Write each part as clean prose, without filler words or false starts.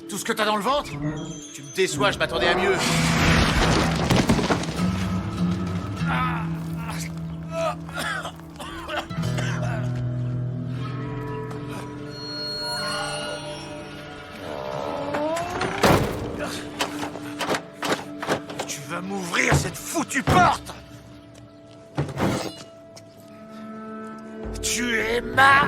Tout ce que t'as dans le ventre? Tu me déçois, je m'attendais à mieux. Tu vas m'ouvrir cette foutue porte! Tu es ma...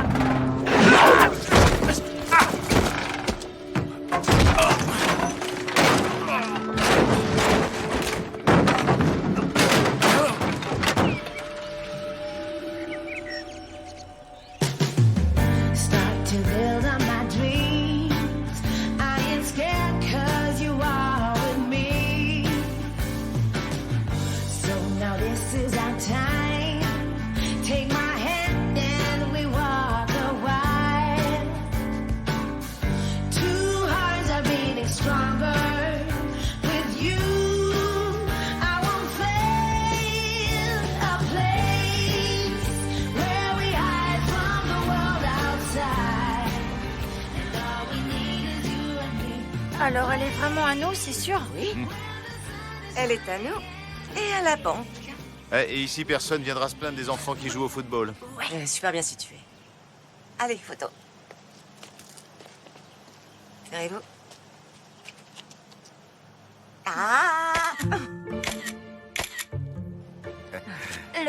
Start to build on my dreams. I ain't scared 'cause you are with me. So now this is our time. Take my hand and we walk a while. Two hearts are beating stronger. With you, I won't find a place where we hide from the world outside. And all we need is you and me. Alors, elle est vraiment à nous, c'est sûr? Oui. Elle est à nous et à la banque. Et ici, personne viendra se plaindre des enfants qui jouent au football. Ouais, super bien situé. Allez, photo. Serrez-vous. Ah,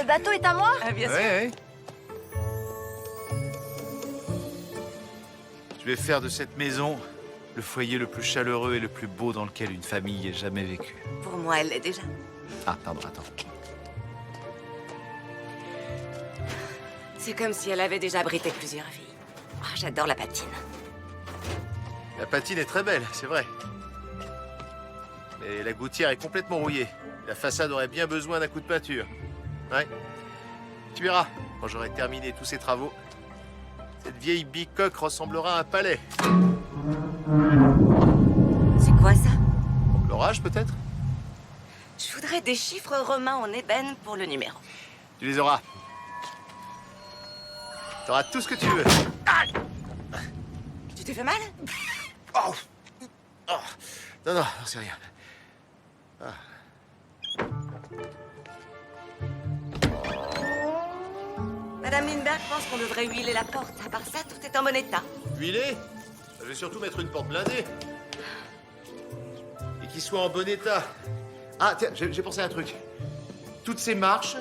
Le bateau est à moi? bien sûr. Ouais. Je vais faire de cette maison le foyer le plus chaleureux et le plus beau dans lequel une famille ait jamais vécu. Pour moi, elle l'est déjà. Ah, pardon, attends. C'est comme si elle avait déjà abrité plusieurs vies. Oh, j'adore la patine. La patine est très belle, c'est vrai. Mais la gouttière est complètement rouillée. La façade aurait bien besoin d'un coup de peinture. Ouais. Tu verras, quand j'aurai terminé tous ces travaux, cette vieille bicoque ressemblera à un palais. C'est quoi ça? L'orage, peut-être? Je voudrais des chiffres romains en ébène pour le numéro. Tu les auras. T'auras tout ce que tu veux. Tu t'es fait mal? Oh. Oh. Non, non, c'est rien. Madame Lindbergh pense qu'on devrait huiler la porte. À part ça, tout est en bon état. Huilé? Je vais surtout mettre une porte blindée. Et qui soit en bon état. Ah, tiens, j'ai pensé à un truc. Toutes ces marches,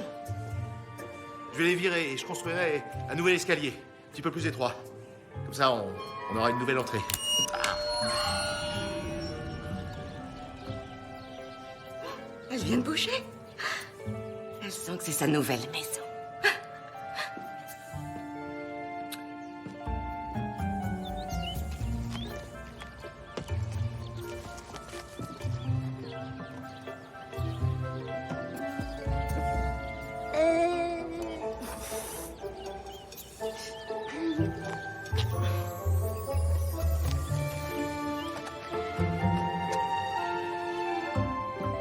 je vais les virer et je construirai un nouvel escalier. Un petit peu plus étroit. Comme ça, on aura une nouvelle entrée. Elle vient de bouger. Elle sent que c'est sa nouvelle maison.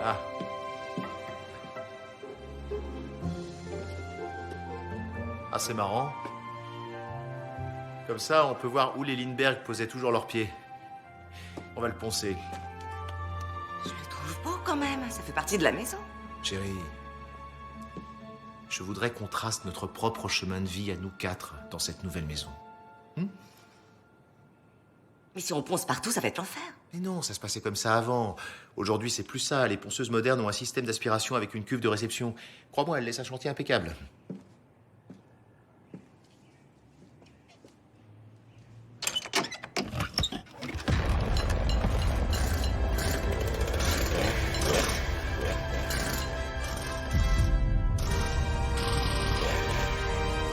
Ah. Ah, c'est marrant. Comme ça, on peut voir où les Lindbergh posaient toujours leurs pieds. On va le poncer. Je le trouve beau quand même. Ça fait partie de la maison. Chérie, je voudrais qu'on trace notre propre chemin de vie à nous quatre dans cette nouvelle maison. Mais si on ponce partout, ça va être l'enfer. Mais non, ça se passait comme ça avant. Aujourd'hui, c'est plus ça. Les ponceuses modernes ont un système d'aspiration avec une cuve de réception. Crois-moi, elles laissent un chantier impeccable.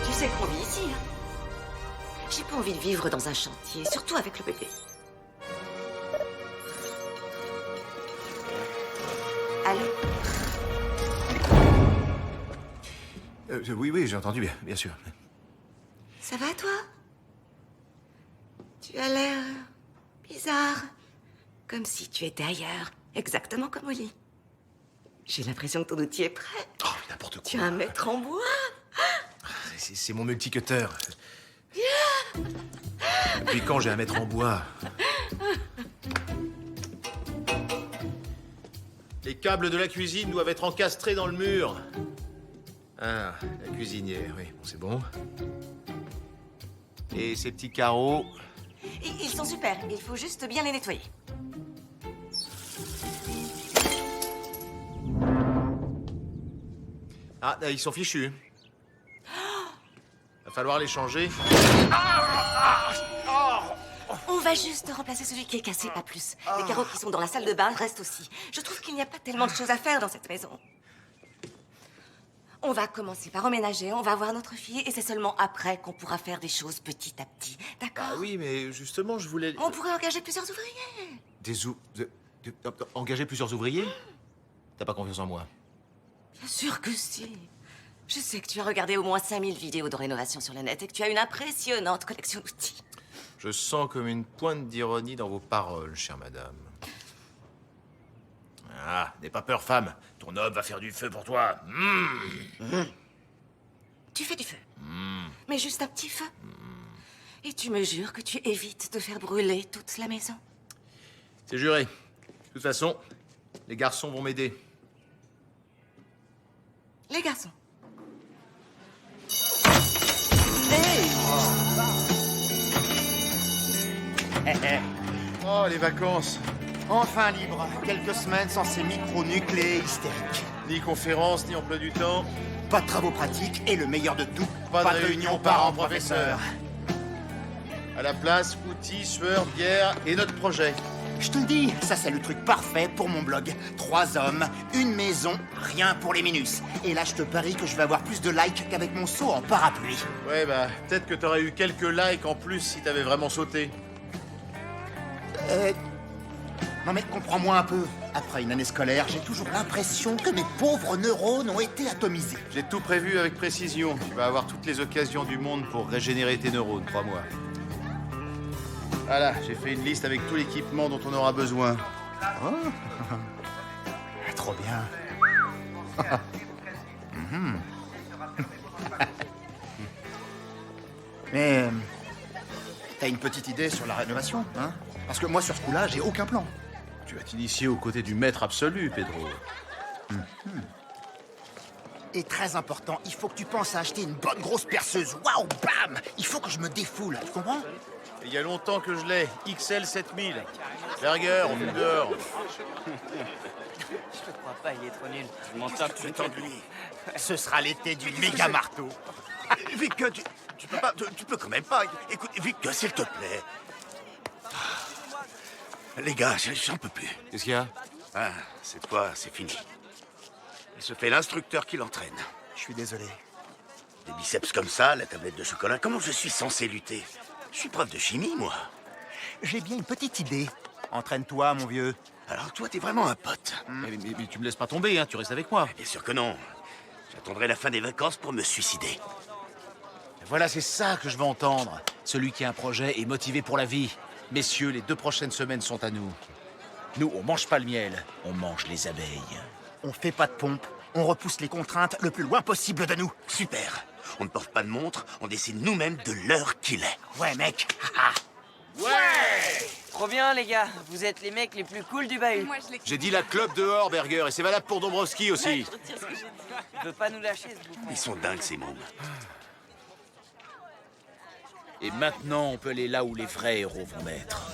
Tu sais qu'on vit ici, hein? J'ai pas envie de vivre dans un chantier, surtout avec le bébé. Allô? Oui, j'ai entendu, bien sûr. Ça va, toi? Tu as l'air bizarre. Comme si tu étais ailleurs, exactement comme au lit. J'ai l'impression que ton outil est prêt. Oh, mais n'importe quoi. Tu as un maître en bois. C'est mon multicutter. Depuis quand j'ai un maître en bois? Les câbles de la cuisine doivent être encastrés dans le mur. Ah, la cuisinière, oui, bon, c'est bon. Et ces petits carreaux. Ils sont super, il faut juste bien les nettoyer. Ah, ils sont fichus. Va falloir les changer. On va juste remplacer celui qui est cassé, pas plus. Les carreaux qui sont dans la salle de bain restent aussi. Je trouve qu'il n'y a pas tellement de choses à faire dans cette maison. On va commencer par emménager, on va voir notre fille, et c'est seulement après qu'on pourra faire des choses petit à petit. D'accord? Ah oui, mais justement, je voulais... On pourrait engager plusieurs ouvriers. Engager plusieurs ouvriers? T'as pas confiance en moi? Bien sûr que si. Je sais que tu as regardé au moins 5000 vidéos de rénovation sur le net et que tu as une impressionnante collection d'outils. Je sens comme une pointe d'ironie dans vos paroles, chère madame. Ah, n'aie pas peur, femme. Ton homme va faire du feu pour toi. Tu fais du feu. Mais juste un petit feu. Et tu me jures que tu évites de faire brûler toute la maison. C'est juré. De toute façon, les garçons vont m'aider. Les garçons. Oh, les vacances. Enfin libre, quelques semaines sans ces micro-nucléés hystériques. Ni conférence, ni emploi du temps. Pas de travaux pratiques et le meilleur de tout, Pas de réunion parents-professeurs. À la place, outils, sueur, bière et notre projet. Je te le dis, ça c'est le truc parfait pour mon blog. 3 hommes, une maison, rien pour les minus. Et là, je te parie que je vais avoir plus de likes qu'avec mon saut en parapluie. Ouais, bah, peut-être que t'aurais eu quelques likes en plus si t'avais vraiment sauté. Non mais comprends-moi un peu. Après une année scolaire, j'ai toujours l'impression que mes pauvres neurones ont été atomisés. J'ai tout prévu avec précision. Tu vas avoir toutes les occasions du monde pour régénérer tes neurones, crois-moi. Voilà, j'ai fait une liste avec tout l'équipement dont on aura besoin. Oh. Trop bien. Mais t'as une petite idée sur la rénovation, hein? Parce que moi, sur ce coup-là, j'ai aucun plan. Tu vas t'initier aux côtés du maître absolu, Pedro. Et très important, il faut que tu penses à acheter une bonne grosse perceuse. Waouh, bam! Il faut que je me défoule, tu comprends? Il y a longtemps que je l'ai. XL 7000. Berger, on fume dehors. Je te crois pas, il est trop nul. Je m'en tape. Tu t'ennuies. Ce sera l'été du méga marteau. Vic, tu peux pas, tu peux quand même pas. Écoute, Vic, s'il te plaît. Les gars, j'en peux plus. Qu'est-ce qu'il y a? Ah, cette fois, c'est fini. Elle se fait l'instructeur qui l'entraîne. Je suis désolé. Des biceps comme ça, la tablette de chocolat, comment je suis censé lutter? Je suis prof de chimie, moi. J'ai bien une petite idée. Entraîne-toi, mon vieux. Alors toi, t'es vraiment un pote. Mais tu me laisses pas tomber, hein, tu restes avec moi. Bien sûr que non. J'attendrai la fin des vacances pour me suicider. Voilà, c'est ça que je veux entendre. Celui qui a un projet est motivé pour la vie. Messieurs, les 2 prochaines semaines sont à nous. Nous, on mange pas le miel, on mange les abeilles. On fait pas de pompe. On repousse les contraintes le plus loin possible de nous. Super. On ne porte pas de montre, on décide nous-mêmes de l'heure qu'il est. Ouais, mec. Trop bien, les gars. Vous êtes les mecs les plus cool du bahut. J'ai dit la clope dehors, Berger, et c'est valable pour Dombrowski aussi. Il veut pas nous lâcher, ce bouffon. Ils sont dingues, ces mômes. Et maintenant, on peut aller là où les vrais héros vont naître.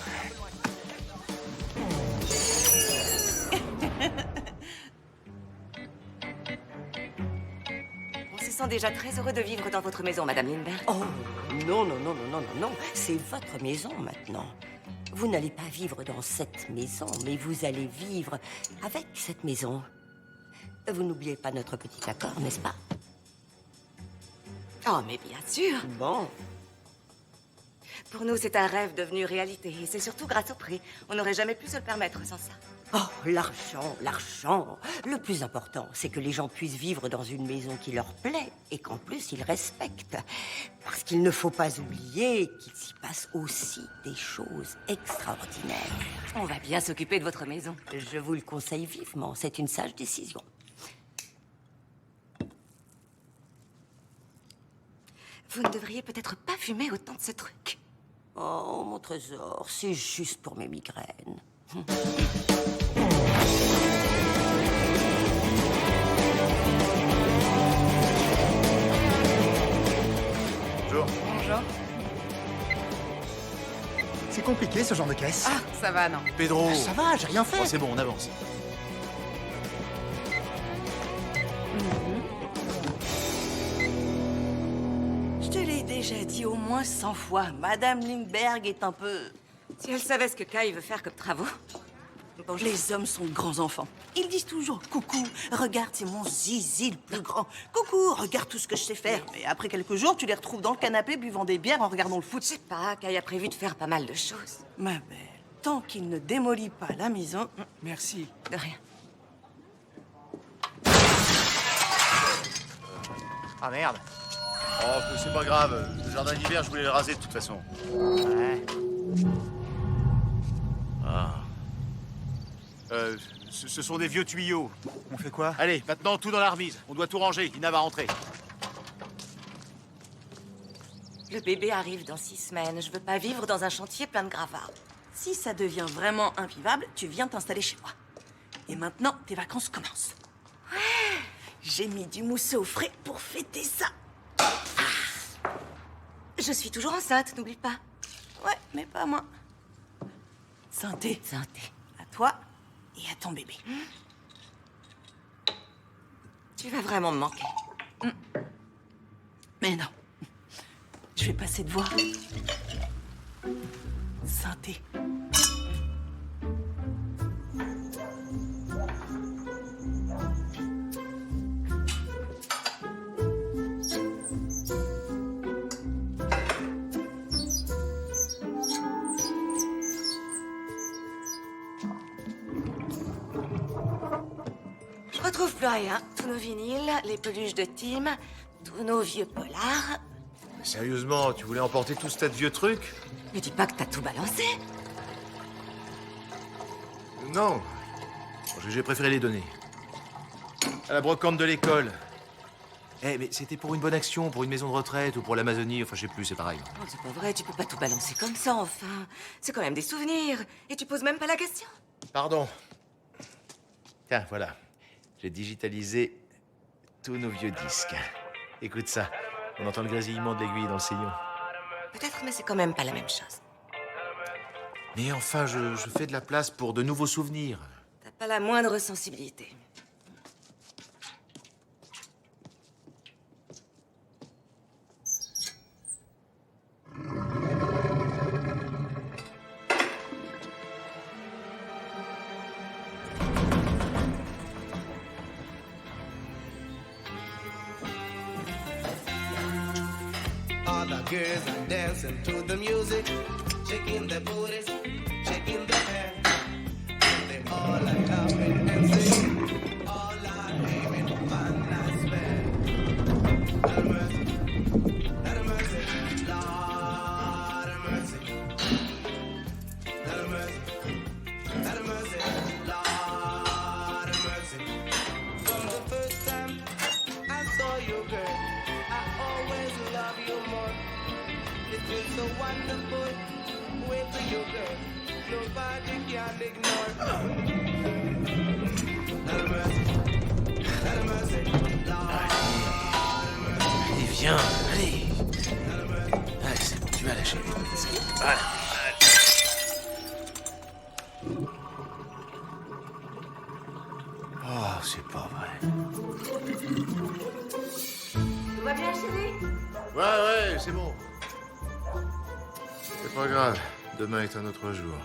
On se sent déjà très heureux de vivre dans votre maison, Madame Lindbergh. Oh, non, non, non, non, non, non, non. C'est votre maison maintenant. Vous n'allez pas vivre dans cette maison, mais vous allez vivre avec cette maison. Vous n'oubliez pas notre petit accord, n'est-ce pas? Oh, mais bien sûr. Bon. Pour nous, c'est un rêve devenu réalité. Et c'est surtout grâce au prix. On n'aurait jamais pu se le permettre sans ça. Oh, l'argent, l'argent. Le plus important, c'est que les gens puissent vivre dans une maison qui leur plaît et qu'en plus, ils respectent. Parce qu'il ne faut pas oublier qu'il s'y passe aussi des choses extraordinaires. On va bien s'occuper de votre maison. Je vous le conseille vivement. C'est une sage décision. Vous ne devriez peut-être pas fumer autant de ce truc. Oh, mon trésor, c'est juste pour mes migraines. Bonjour. Bonjour. C'est compliqué ce genre de caisse. Ah, ça va, non. Pedro. Ça va, j'ai rien fait. Bon, c'est bon, on avance. Je te l'ai déjà dit au moins 100 fois, Madame Lindbergh est un peu... Si elle savait ce que Kai veut faire comme travaux. Bon, Les hommes sont de grands enfants. Ils disent toujours « Coucou, regarde, c'est mon zizi le plus grand. Coucou, regarde tout ce que je sais faire. » Mais après quelques jours, tu les retrouves dans le canapé buvant des bières en regardant le foot. je sais pas, Kai a prévu de faire pas mal de choses. Ma belle, tant qu'il ne démolit pas la maison... Merci. De rien. Ah merde. Oh, c'est pas grave. Le jardin d'hiver, je voulais le raser de toute façon. Ouais. Ah. Ce sont des vieux tuyaux. On fait quoi? Allez, maintenant tout dans la remise. On doit tout ranger. Ina va rentrer. Le bébé arrive dans 6 semaines. Je veux pas vivre dans un chantier plein de gravats. Si ça devient vraiment invivable, tu viens t'installer chez moi. Et maintenant, tes vacances commencent. J'ai mis du mousseux au frais pour fêter ça. Je suis toujours enceinte, n'oublie pas. Ouais, mais pas moi. Santé. Santé. À toi et à ton bébé. Tu vas vraiment me manquer. Mais non. Je vais passer te voir. Santé. Je retrouve plus rien. Tous nos vinyles, les peluches de Tim, tous nos vieux polars. Mais sérieusement, tu voulais emporter tout ce tas de vieux trucs? Ne dis pas que t'as tout balancé. Non. Bon, j'ai préféré les donner. À la brocante de l'école. Eh, mais c'était pour une bonne action, pour une maison de retraite ou pour l'Amazonie, enfin je sais plus, c'est pareil. Oh, c'est pas vrai, tu peux pas tout balancer comme ça, enfin. C'est quand même des souvenirs. Et tu poses même pas la question. Pardon. Tiens, voilà. J'ai digitalisé tous nos vieux disques. Écoute ça. On entend le grésillement de l'aiguille dans le sillon. Peut-être, mais c'est quand même pas la même chose. Mais enfin, je fais de la place pour de nouveaux souvenirs. T'as pas la moindre sensibilité. All the girls are dancing to the music, shaking their booties, shaking their hair. And they all are laughing and singing. All are having fun, I swear. Lot of mercy, lot of mercy, lot of mercy. Lot of mercy, lot of mercy, lot of mercy. From the first time I saw you, girl, I always love you more. It was so wonderful. Wait for you, girl. Nobody can ignore. Lot of mercy. Lot of mercy. Allez, viens, allez. Allez, c'est bon, tu vas lâcher. Voilà. Oh, c'est pas vrai. Tout va bien, chérie? Ouais, c'est bon. C'est pas grave. Demain est un autre jour.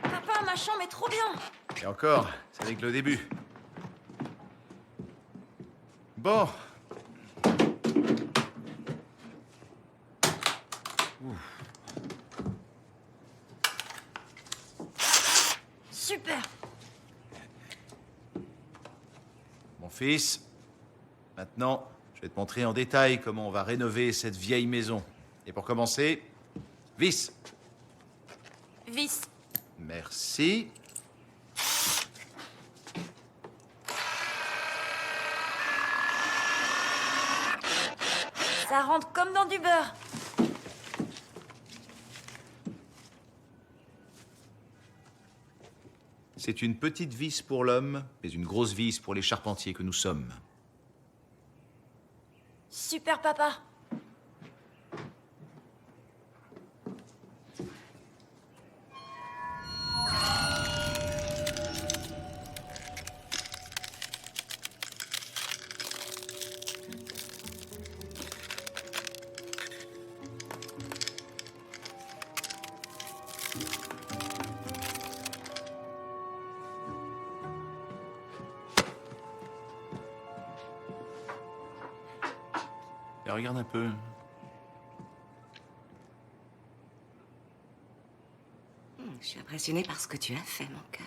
Papa, ma chambre est trop bien. Et encore, c'est avec le début. Bon. Super. Mon fils, maintenant, je vais te montrer en détail comment on va rénover cette vieille maison. Et pour commencer, vis. Vis. Merci. Ça rentre comme dans du beurre. C'est une petite vis pour l'homme, mais une grosse vis pour les charpentiers que nous sommes. Super, papa. Et regarde un peu. Je suis impressionnée par ce que tu as fait, mon cœur.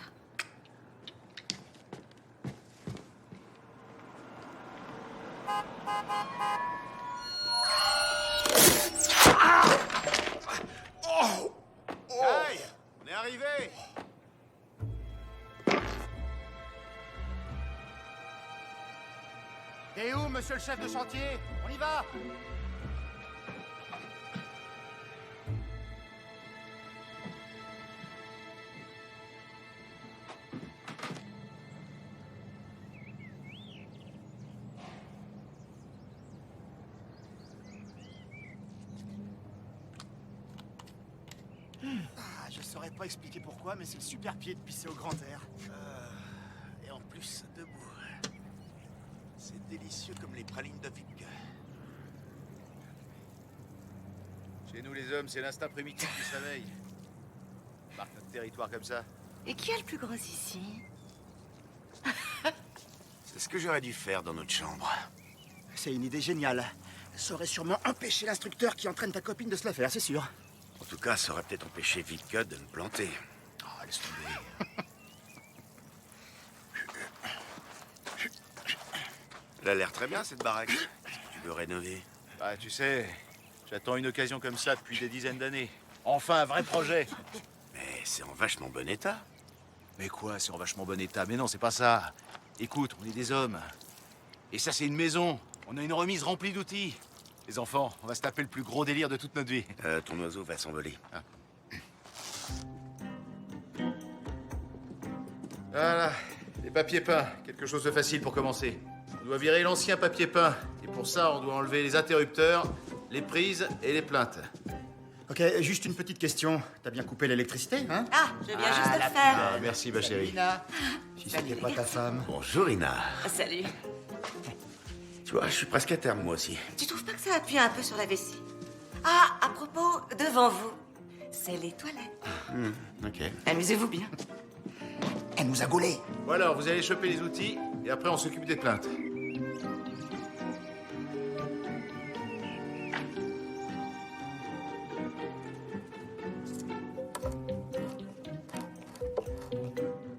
Aïe! On est arrivé! Et où, monsieur le chef de chantier? On y va! Je saurais pas expliquer pourquoi, mais c'est le super pied de pisser au grand air. Et en plus, debout. C'est délicieux comme les pralines de Vic. Chez nous, les hommes, c'est l'instinct primitif qui se réveille. On marque notre territoire comme ça. Et qui a le plus gros ici? C'est ce que j'aurais dû faire dans notre chambre. C'est une idée géniale. Ça aurait sûrement empêché l'instructeur qui entraîne ta copine de se la faire, c'est sûr. En tout cas, ça aurait peut-être empêché Vic de me planter. Oh, laisse tomber. Elle a l'air très bien, cette baraque. Est-ce que tu veux rénover? Bah, tu sais, j'attends une occasion comme ça depuis des dizaines d'années. Enfin, un vrai projet. Mais c'est en vachement bon état. Mais quoi, c'est en vachement bon état? Mais non, c'est pas ça. Écoute, on est des hommes. Et ça, c'est une maison. On a une remise remplie d'outils. Les enfants, on va se taper le plus gros délire de toute notre vie. Ton oiseau va s'envoler. Ah. Voilà, les papiers peints. Quelque chose de facile pour commencer. On doit virer l'ancien papier peint. Et pour ça, on doit enlever les interrupteurs, les prises et les plaintes. Ok, juste une petite question. T'as bien coupé l'électricité, hein? Ah, je viens juste de le faire. Ah, merci, ma chérie. Ina, si c'était pas ta femme. Bonjour, Ina. Salut. Tu vois, je suis presque à terme, moi aussi. Tu trouves pas que ça appuie un peu sur la vessie? Ah, à propos, devant vous, c'est les toilettes. Ok. Amusez-vous bien. Elle nous a gaulés. Bon alors, vous allez choper les outils, et après on s'occupe des plaintes.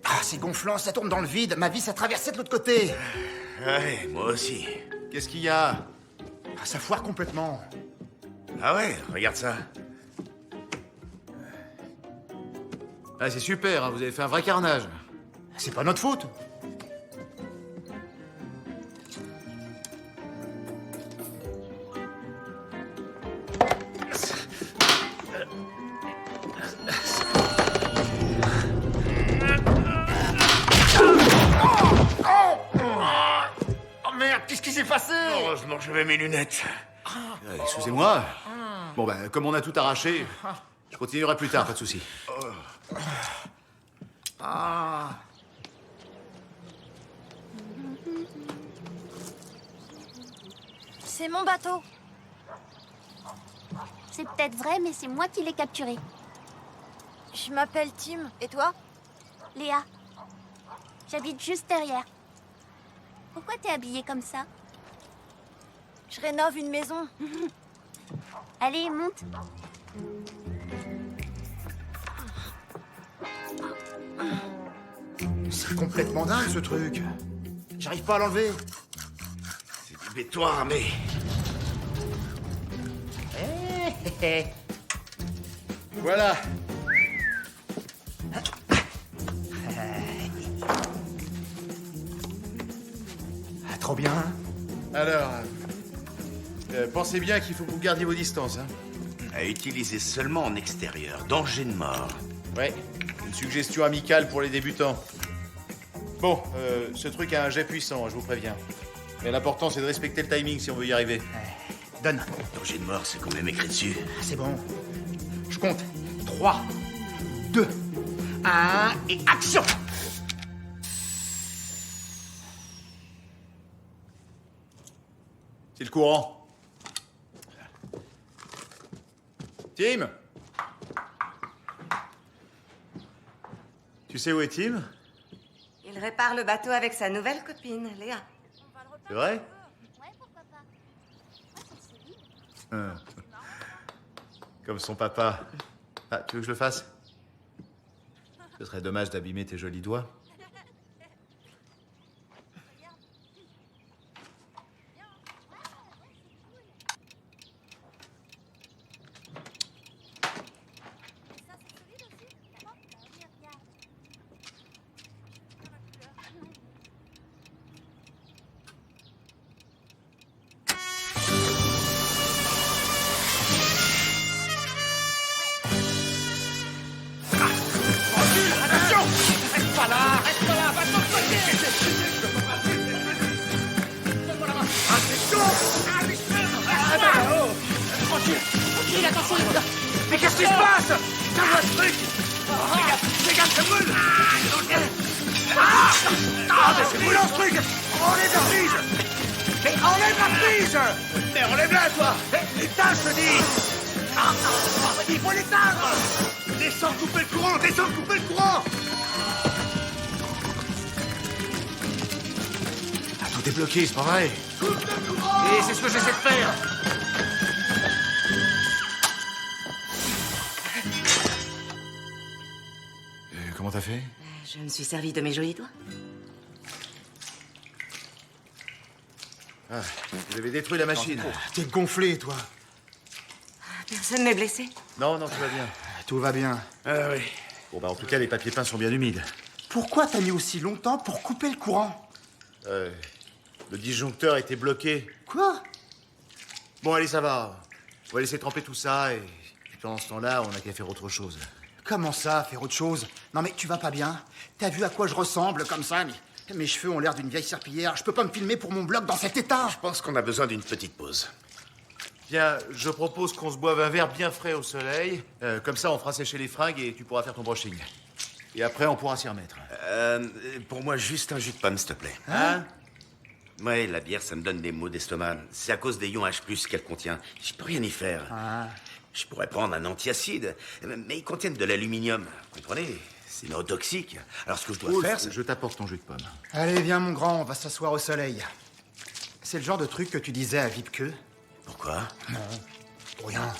Ah, c'est gonflant, ça tourne dans le vide. Ma vie s'est traversée de l'autre côté. Ouais, moi aussi. Qu'est-ce qu'il y a? Ah, ça foire complètement. Ah ouais, regarde ça. Ah, c'est super, hein, vous avez fait un vrai carnage. C'est pas notre faute. Oh merde, qu'est-ce qui s'est passé? Heureusement que j'avais mes lunettes. Excusez-moi. Bon, ben, comme on a tout arraché, je continuerai plus tard, pas de souci. Ah. C'est mon bateau. C'est peut-être vrai, mais c'est moi qui l'ai capturé. Je m'appelle Tim. Et toi? Léa. J'habite juste derrière. Pourquoi t'es habillée comme ça? Je rénove une maison. Allez, monte. C'est complètement dingue ce truc. J'arrive pas à l'enlever. C'est du béton armé. Voilà. Ah, trop bien. Alors, pensez bien qu'il faut que vous gardiez vos distances, hein. À utiliser seulement en extérieur. Danger de mort. Ouais, une suggestion amicale pour les débutants. Bon, ce truc a un jet puissant, je vous préviens. Mais l'important, c'est de respecter le timing si on veut y arriver. Donne. Danger de mort, c'est quand même écrit dessus. C'est bon. Je compte. 3, 2, 1 et action. C'est le courant. Tim? Tu sais où est Tim? Il répare le bateau avec sa nouvelle copine, Léa. C'est vrai? Ouais, pourquoi pas. Ouais, c'est solide. Comme son papa. Ah, tu veux que je le fasse? Ce serait dommage d'abîmer tes jolis doigts. Ça, c'est solide aussi. D'accord. Bah oui, regarde. Attention. Reste pas là, va de l'autre côté. Donne-moi la main. Ah, c'est chaud. Ah, mais tranquille, attention. Mais qu'est-ce qui se passe? Ça va, ce truc. Regarde, ça brûle. Ah, mais c'est brûlant, ce truc. Enlève la prise. Mais enlève la prise. Mais enlève-la, toi. Éteins, je te dis. Il faut l'éteindre. Descends, couper le courant, descends, couper le courant. Ah, tout est bloqué, c'est pas vrai. Coupe le courant. Et c'est ce que j'essaie de faire. Comment t'as fait? Je me suis servi de mes jolis doigts. Ah, vous avez détruit la machine. T'es gonflé, toi. Personne n'est blessé. Non, tout va bien. Tout va bien. Ah oui. Bon, bah en tout cas, les papiers peints sont bien humides. Pourquoi t'as mis aussi longtemps pour couper le courant? Le disjoncteur était bloqué. Quoi? Bon, allez, ça va. On va laisser tremper tout ça et pendant ce temps-là, on n'a qu'à faire autre chose. Comment ça, faire autre chose? Non mais tu vas pas bien? T'as vu à quoi je ressemble comme ça? Mes cheveux ont l'air d'une vieille serpillière. Je peux pas me filmer pour mon blog dans cet état. Je pense qu'on a besoin d'une petite pause. Bien, je propose qu'on se boive un verre bien frais au soleil. Comme ça, on fera sécher les fringues et tu pourras faire ton brushing. Et après, on pourra s'y remettre. Pour moi, juste un jus de pomme, s'il te plaît. Hein? Ouais, la bière, ça me donne des maux d'estomac. C'est à cause des ions H+, qu'elle contient. Je peux rien y faire. Ah. Je pourrais prendre un antiacide, mais ils contiennent de l'aluminium. Vous comprenez? C'est neurotoxique. Alors, ce que je dois faire, c'est... Je t'apporte ton jus de pomme. Allez, viens mon grand, on va s'asseoir au soleil. C'est le genre de truc que tu disais à Vipke? Pourquoi? Non, pour rien.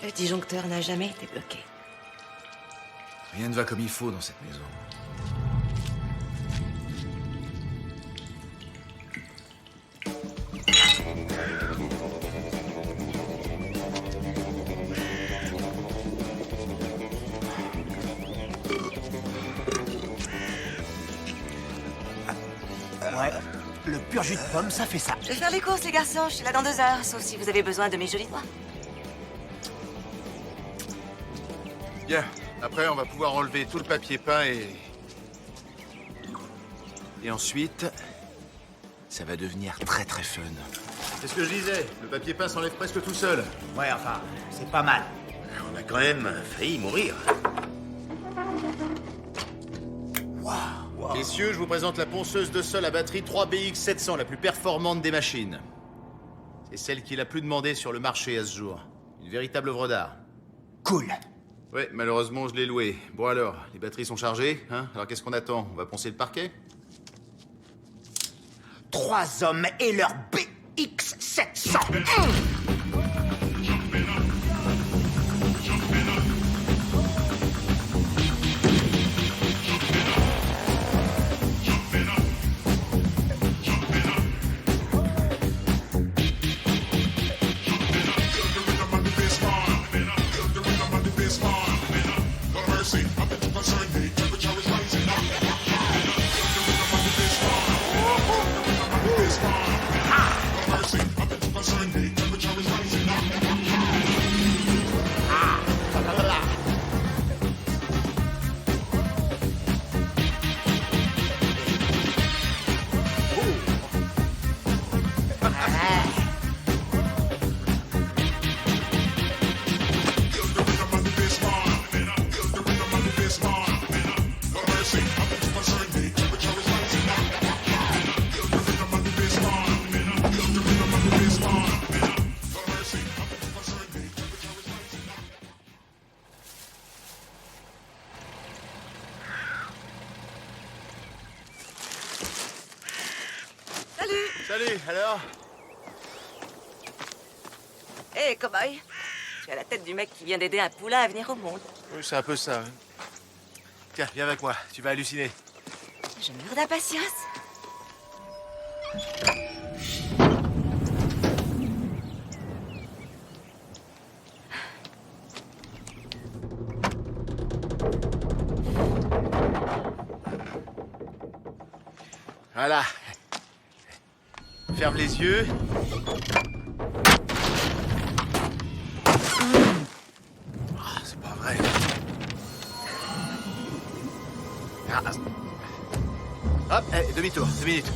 Le disjoncteur n'a jamais été bloqué. Rien ne va comme il faut dans cette maison. Ouais, le pur jus de pomme, ça fait ça. Je vais faire les courses, les garçons. Je suis là dans 2 heures, sauf si vous avez besoin de mes jolis doigts. Bien. Après, on va pouvoir enlever tout le papier peint et ensuite, ça va devenir très très fun. C'est ce que je disais. Le papier peint s'enlève presque tout seul. Ouais, enfin, c'est pas mal. On a quand même failli mourir. Messieurs, je vous présente la ponceuse de sol à batterie 3BX700, la plus performante des machines. C'est celle qui est la plus demandée sur le marché à ce jour. Une véritable œuvre d'art. Cool. Ouais, malheureusement, je l'ai louée. Bon alors, les batteries sont chargées, hein? Alors qu'est-ce qu'on attend? On va poncer le parquet? 3 hommes et leur BX700. Sunday, temperature is rising. Salut, alors? Hé, cowboy, tu as la tête du mec qui vient d'aider un poulain à venir au monde. Oui, c'est un peu ça. Tiens, viens avec moi, tu vas halluciner. Je meurs d'impatience. Voilà. Ferme les yeux. Ah, c'est pas vrai. Hop, demi-tour, 2 minutes.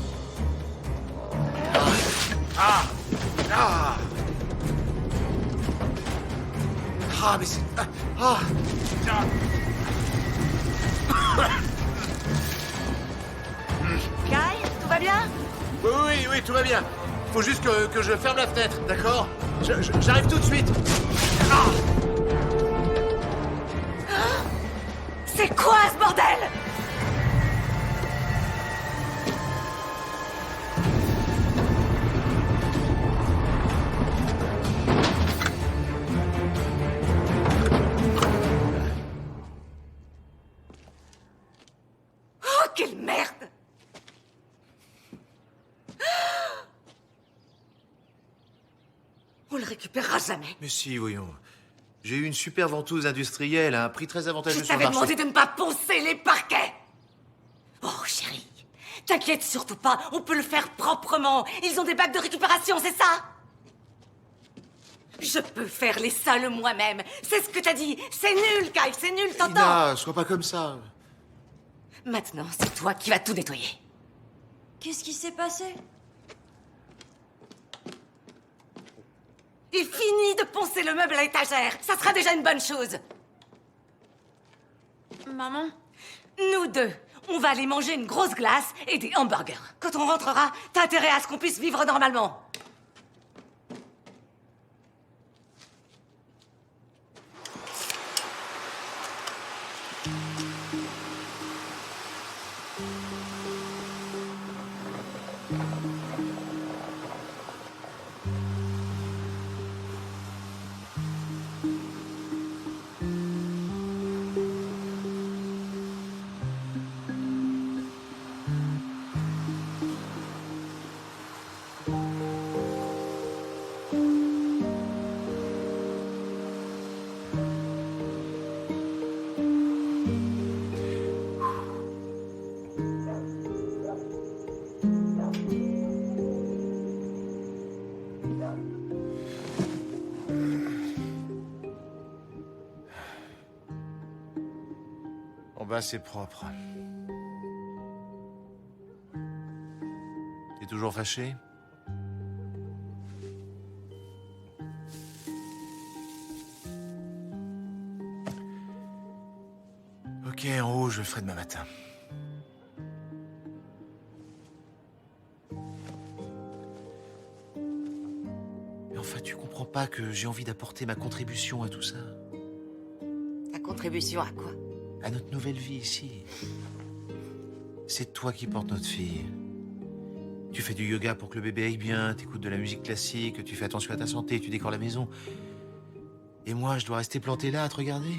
Mais c'est... Guy, tout va bien? Oui, tout va bien. Faut juste que je ferme la fenêtre, d'accord? J'arrive tout de suite. C'est quoi ce bordel? Oh, quelle merde! On le récupérera jamais. Mais si, voyons. J'ai eu une super ventouse industrielle à un prix très avantageux Je sur le t'avais marché. demandé de ne pas poncer les parquets. Oh, chérie, t'inquiète surtout pas, on peut le faire proprement. Ils ont des bacs de récupération, c'est ça? Je peux faire les sols moi-même. C'est ce que t'as dit. C'est nul, Kyle, c'est nul, t'entends? Ina, sois pas comme ça. Maintenant, c'est toi qui vas tout nettoyer. Qu'est-ce qui s'est passé? Il finit de poncer le meuble à l'étagère. Ça sera déjà une bonne chose. Maman? Nous deux, on va aller manger une grosse glace et des hamburgers. Quand on rentrera, t'as intérêt à ce qu'on puisse vivre normalement. Bon bah c'est propre. T'es toujours fâché? Ok, en haut, je le ferai demain matin. Mais enfin, tu comprends pas que j'ai envie d'apporter ma contribution à tout ça? Ta contribution à quoi? À notre nouvelle vie ici. C'est toi qui portes notre fille. Tu fais du yoga pour que le bébé aille bien, t'écoutes de la musique classique, tu fais attention à ta santé, tu décores la maison. Et moi, je dois rester planté là à te regarder?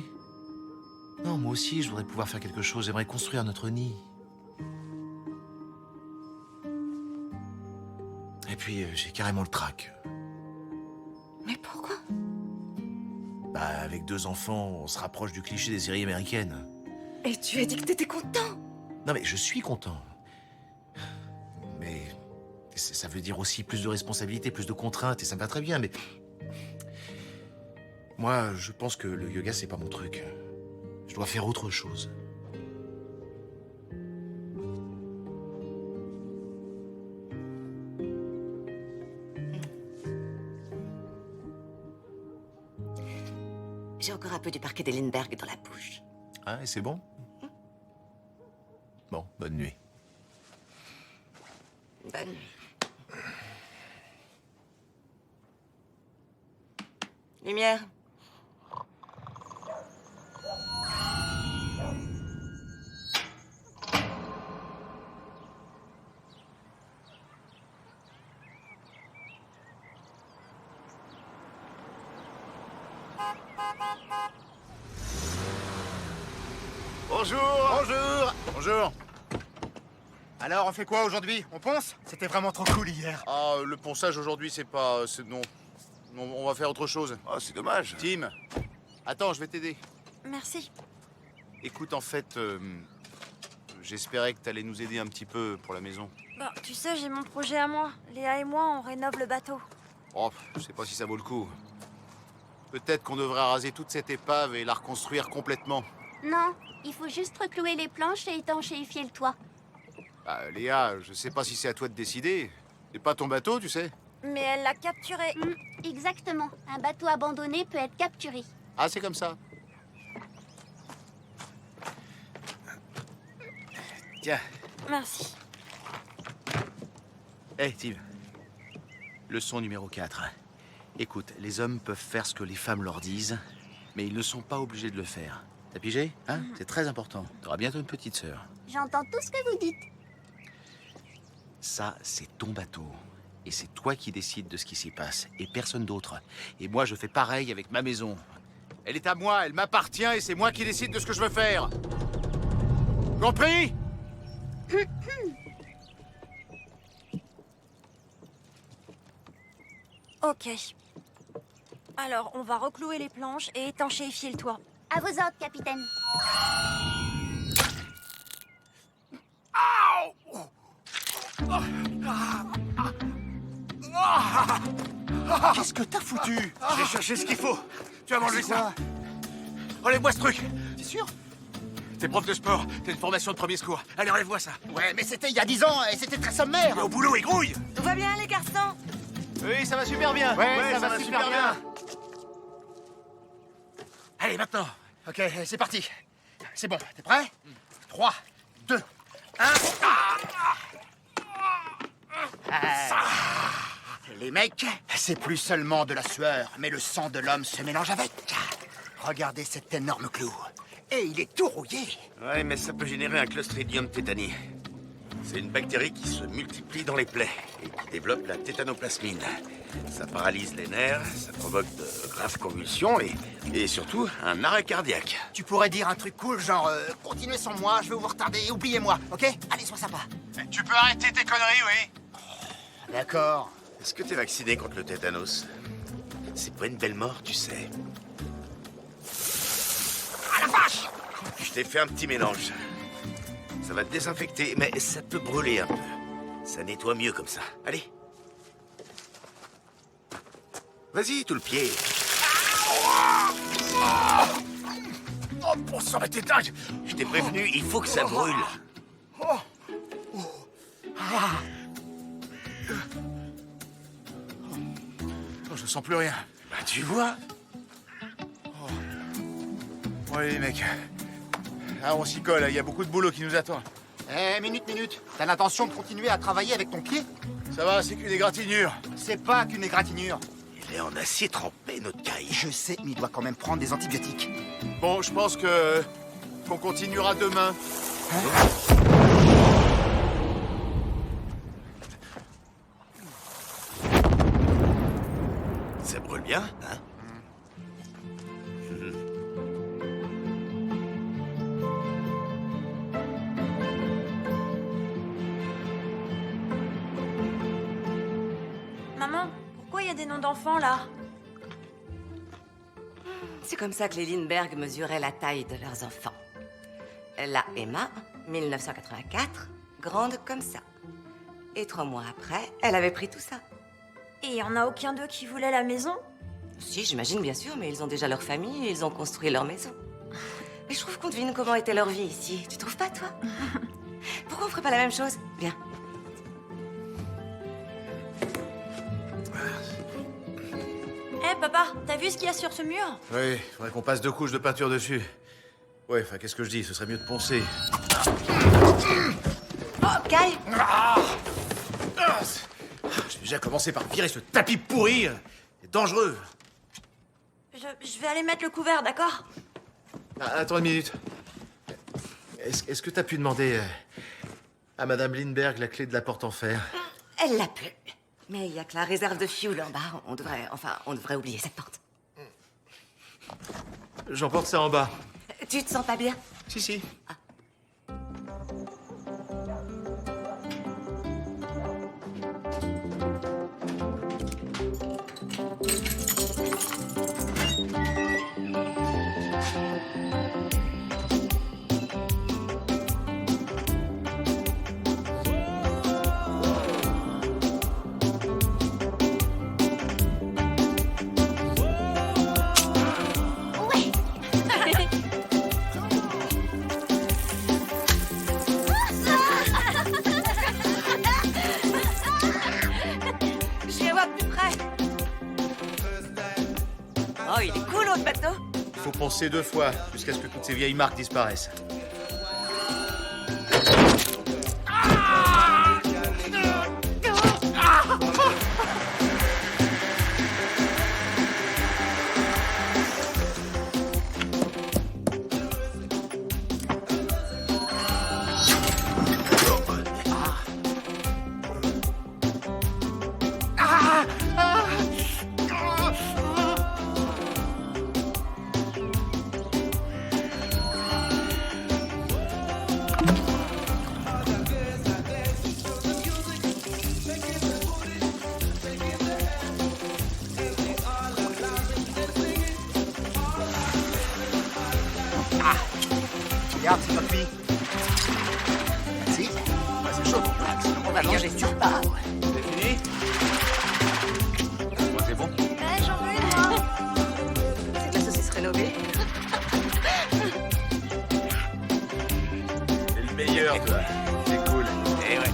Non, moi aussi, je voudrais pouvoir faire quelque chose. J'aimerais construire notre nid. Et puis, j'ai carrément le trac. Mais pourquoi? Bah, avec 2 enfants, on se rapproche du cliché des séries américaines. Et tu as dit que t'étais content. Non, mais je suis content. Mais ça veut dire aussi plus de responsabilités, plus de contraintes, et ça me va très bien, mais... Moi, je pense que le yoga, c'est pas mon truc. Je dois faire autre chose. J'ai encore un peu du parquet de Lindbergh dans la bouche. Ah, et c'est bon? Bon, bonne nuit. Bonne nuit. Lumière. Bonjour. Bonjour. Bonjour. Alors, on fait quoi aujourd'hui? On ponce? C'était vraiment trop cool hier. Ah, le ponçage aujourd'hui, c'est pas... non. On va faire autre chose. Oh, c'est dommage. Tim, attends, je vais t'aider. Merci. Écoute, en fait, j'espérais que t'allais nous aider un petit peu pour la maison. Bon, tu sais, j'ai mon projet à moi. Léa et moi, on rénove le bateau. Oh, je sais pas si ça vaut le coup. Peut-être qu'on devrait raser toute cette épave et la reconstruire complètement. Non, il faut juste reclouer les planches et étanchéifier le toit. Bah, Léa, je sais pas si c'est à toi de décider. C'est pas ton bateau, tu sais. Mais elle l'a capturé. Exactement. Un bateau abandonné peut être capturé. Ah, c'est comme ça. Tiens. Merci. Hé, Tim. Leçon numéro 4. Écoute, les hommes peuvent faire ce que les femmes leur disent, mais ils ne sont pas obligés de le faire. T'as pigé? Hein? C'est très important. T'auras bientôt une petite sœur. J'entends tout ce que vous dites. Ça, c'est ton bateau. Et c'est toi qui décides de ce qui s'y passe, et personne d'autre. Et moi, je fais pareil avec ma maison. Elle est à moi, elle m'appartient, et c'est moi qui décide de ce que je veux faire. Compris? Ok. Alors, on va reclouer les planches et étanchéifier le toit. À vos ordres, capitaine. Qu'est-ce que t'as foutu? J'ai cherché ce qu'il faut. Tu vas m'enlever C'est quoi? ça. Enlève-moi ce truc. T'es sûr? T'es prof de sport, t'as une formation de premier secours. Allez, enlève-moi ça. Ouais, mais c'était il y a 10 ans et c'était très sommaire. Et au boulot, il grouille. Tout va bien, les garçons? Oui, ça va super bien. Ouais, ça va super bien. Allez, maintenant. Ok, c'est parti. C'est bon, t'es prêt? 3, 2, 1. Les mecs, c'est plus seulement de la sueur, mais le sang de l'homme se mélange avec. Regardez cet énorme clou. Et il est tout rouillé. Ouais, mais ça peut générer un Clostridium tétani. C'est une bactérie qui se multiplie dans les plaies et qui développe la tétanoplasmine. Ça paralyse les nerfs, ça provoque de graves convulsions et surtout un arrêt cardiaque. Tu pourrais dire un truc cool, genre continuez sans moi, je vais vous retarder, oubliez-moi, ok? Allez, sois sympa. Tu peux arrêter tes conneries, oui? D'accord. Est-ce que t'es vacciné contre le tétanos? C'est pas une belle mort, tu sais. Ah la vache! Je t'ai fait un petit mélange. Ça va te désinfecter, mais ça peut brûler un peu. Ça nettoie mieux comme ça. Allez. Vas-y, tout le pied. Oh, bon sang, mais t'es dingue! Je t'ai prévenu, il faut que ça brûle. Oh, je sens plus rien. Bah, tu vois. Bon, allez, les mecs. Ah, on s'y colle, il y a beaucoup de boulot qui nous attend. Eh, minute. T'as l'intention de continuer à travailler avec ton pied? Ça va, c'est qu'une égratignure. C'est pas qu'une égratignure. Il est en acier trempé, notre caille. Je sais, mais il doit quand même prendre des antibiotiques. Bon, je pense qu'on continuera demain. Ça brûle bien, hein? Maman, pourquoi il y a des noms d'enfants, là? C'est comme ça que les Lindbergh mesuraient la taille de leurs enfants. La Emma, 1984, grande comme ça. Et 3 mois après, elle avait pris tout ça. Et il y en a aucun d'eux qui voulait la maison? Si, j'imagine bien sûr, mais ils ont déjà leur famille et ils ont construit leur maison. Mais je trouve qu'on devine comment était leur vie ici. Tu trouves pas, toi? Pourquoi on ferait pas la même chose? Viens. Eh, papa, t'as vu ce qu'il y a sur ce mur? Oui, faudrait qu'on passe 2 couches de peinture dessus. Ouais, enfin, qu'est-ce que je dis? Ce serait mieux de poncer. Oh, Kai! J'ai déjà commencé par virer ce tapis pourri. C'est dangereux. Je vais aller mettre le couvert, d'accord? Ah, attends une minute. Est-ce que t'as pu demander à Madame Lindbergh la clé de la porte en fer? Elle l'a plus. Mais il y a que la réserve de fuel en bas. On devrait oublier cette porte. J'emporte ça en bas. Tu te sens pas bien? Si, si. Je viens voir plus près. Oh, il est cool, l'autre bateau. Il faut penser 2 fois jusqu'à ce que toutes ces vieilles marques disparaissent. Regarde, c'est pas cuit. Si. Ouais, c'est chaud. On va manger sur pas. C'est fini? Moi, c'est bon. J'en veux une, moi. C'est de la saucisse rénovée. C'est le meilleur, toi. C'est cool. Eh ouais.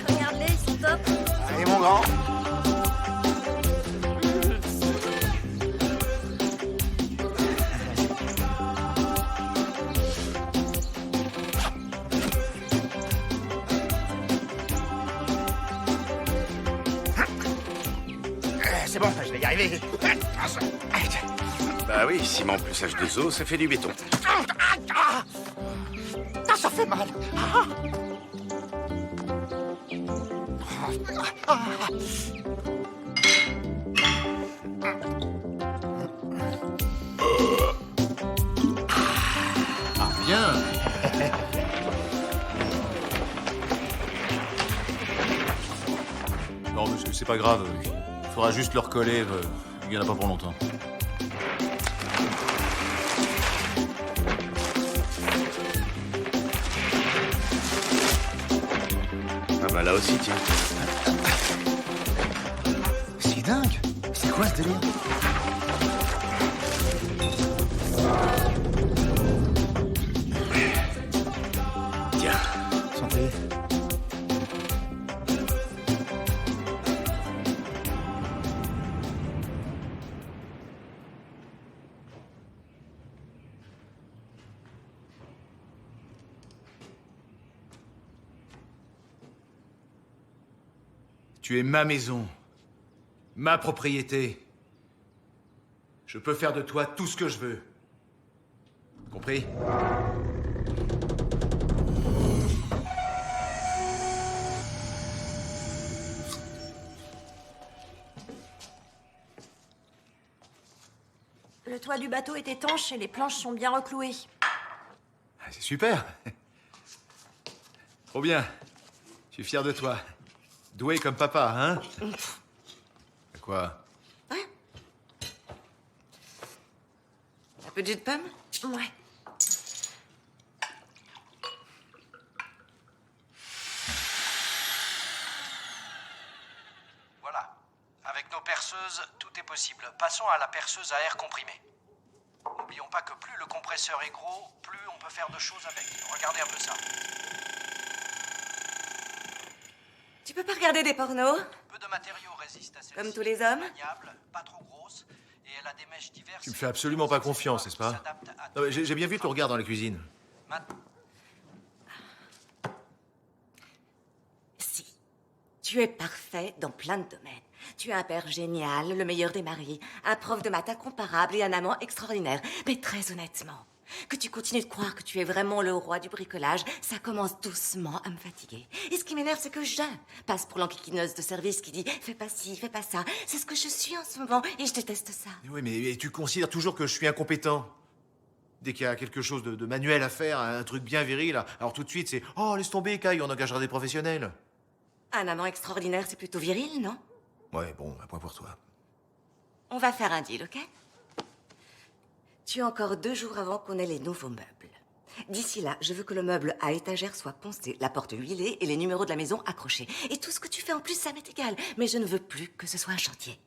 Regarde-les, ils sont top. Allez, mon grand. C'est bon, je vais y arriver. Bah oui, ciment plus H2O, ça fait du béton. Ah, ça fait mal. Ah, bien. Non, mais c'est pas grave. Il faudra juste le recoller. Il y en a pas pour longtemps. Ah bah là aussi, tiens. C'est dingue. C'est quoi ce délire? Tiens. Santé. Tu es ma maison, ma propriété. Je peux faire de toi tout ce que je veux. Compris? Le toit du bateau est étanche et les planches sont bien reclouées. Ah, c'est super. Trop bien. Je suis fier de toi. Doué comme papa, hein? Quoi? Un peu de jus de pomme? Ouais. Voilà. Avec nos perceuses, tout est possible. Passons à la perceuse à air comprimé. N'oublions pas que plus le compresseur est gros, plus on peut faire de choses avec. Regardez un peu ça. Tu peux pas regarder des pornos? Peu de matériaux résistent à celle-ci. Comme tous les hommes? Maniable, pas trop grosse, et elle a des mèches diverses. Tu me fais absolument pas confiance, n'est-ce pas? Non, mais j'ai bien vu ton regard dans la cuisine. Si. Tu es parfait dans plein de domaines. Tu es un père génial, le meilleur des maris, un prof de maths incomparable et un amant extraordinaire. Mais très honnêtement, que tu continues de croire que tu es vraiment le roi du bricolage, ça commence doucement à me fatiguer. Et ce qui m'énerve, c'est que je passe pour l'enquiquineuse de service qui dit « fais pas ci, fais pas ça ». C'est ce que je suis en ce moment et je déteste ça. Oui, mais tu considères toujours que je suis incompétent. Dès qu'il y a quelque chose de manuel à faire, un truc bien viril, alors tout de suite c'est « Oh, laisse tomber, Kai, on engagera des professionnels ». Un amant extraordinaire, c'est plutôt viril, non? Ouais, bon, un point pour toi. On va faire un deal, ok? Tu as encore 2 jours avant qu'on ait les nouveaux meubles. D'ici là, je veux que le meuble à étagère soit poncé, la porte huilée et les numéros de la maison accrochés. Et tout ce que tu fais en plus, ça m'est égal. Mais je ne veux plus que ce soit un chantier.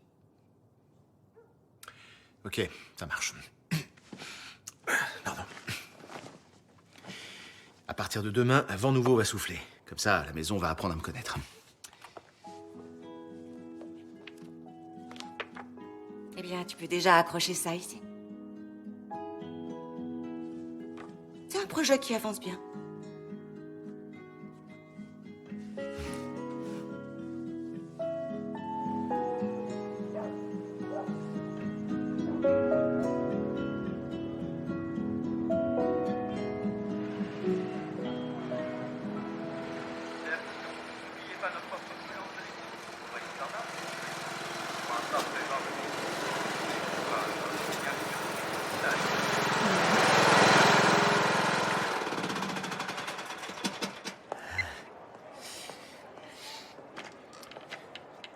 Ok, ça marche. Pardon. À partir de demain, un vent nouveau va souffler. Comme ça, la maison va apprendre à me connaître. Eh bien, tu peux déjà accrocher ça ici. C'est un projet qui avance bien.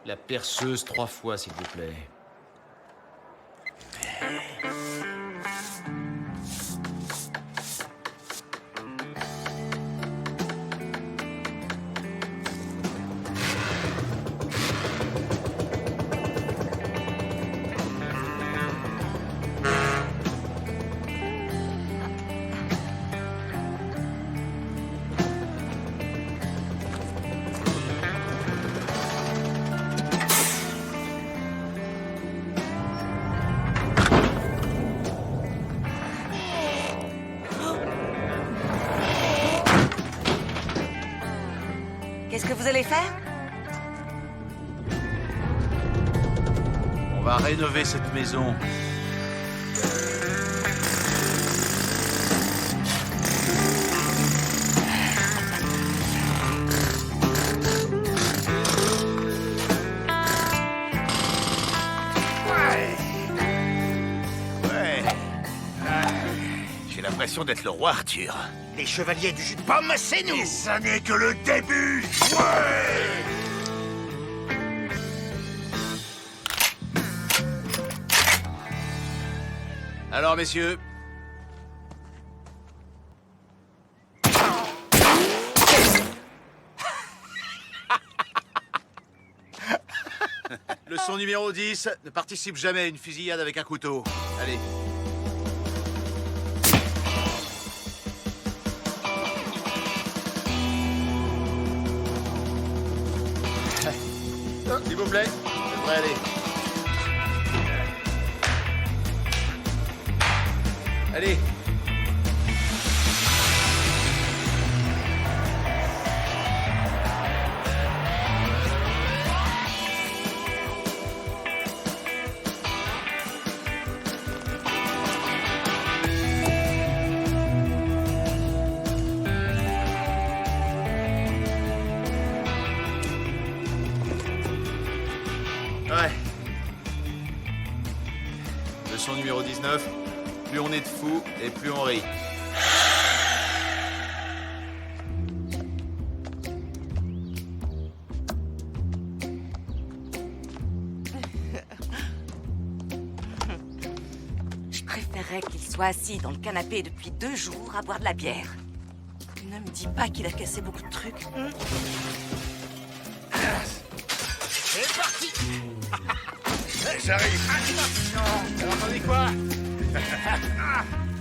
La perceuse 3 fois, s'il vous plaît. Qu'est-ce que vous allez faire? On va rénover cette maison. Ouais. J'ai l'impression d'être le roi Arthur. Les chevaliers du jus de pomme, c'est nous. Et ça n'est que le début. Ouais. Alors, messieurs. Leçon numéro 10, ne participe jamais à une fusillade avec un couteau. Allez. S'il vous plaît, je devrais aller. Allez. Ouais. Leçon numéro 19. Plus on est de fous et plus on rit. Je préférerais qu'il soit assis dans le canapé depuis 2 jours à boire de la bière. Ne me dis pas qu'il a cassé beaucoup de trucs. C'est parti. J'arrive. Attention. Alors, attendez quoi?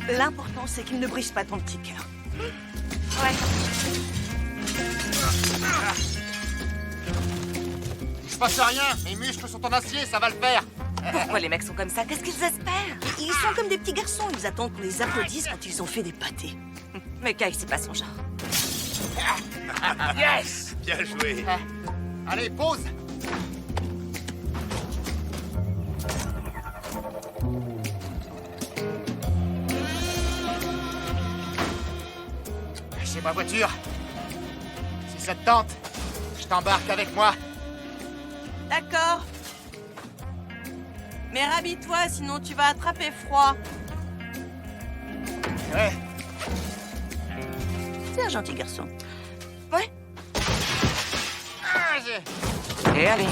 L'important, c'est qu'il ne brise pas ton petit cœur. Ouais. Il se passe rien. Mes muscles sont en acier, ça va le faire. Pourquoi les mecs sont comme ça? Qu'est-ce qu'ils espèrent? Ils sont comme des petits garçons, ils attendent qu'on les applaudisse quand ils ont fait des pâtés. Mais Kai, c'est pas son genre. Yes. Bien joué. Allez, pause. c'est ma voiture. Si ça te tente, je t'embarque avec moi. D'accord. Mais rhabille-toi, sinon tu vas attraper froid. Ouais. C'est un gentil garçon. Ouais. Vas-y. Et allez.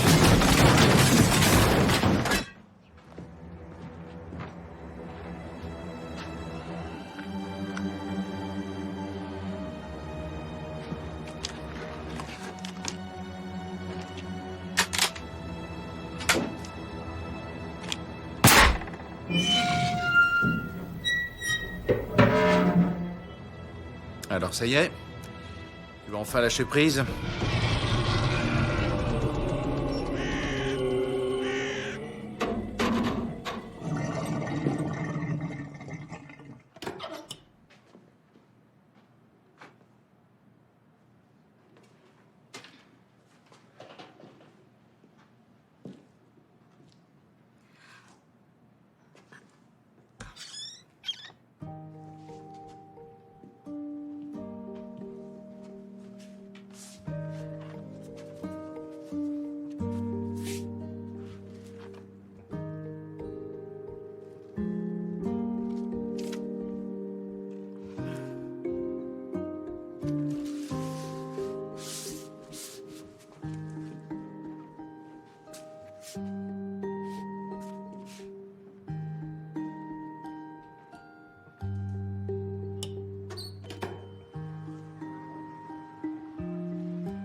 Alors ça y est, tu vas enfin lâcher prise.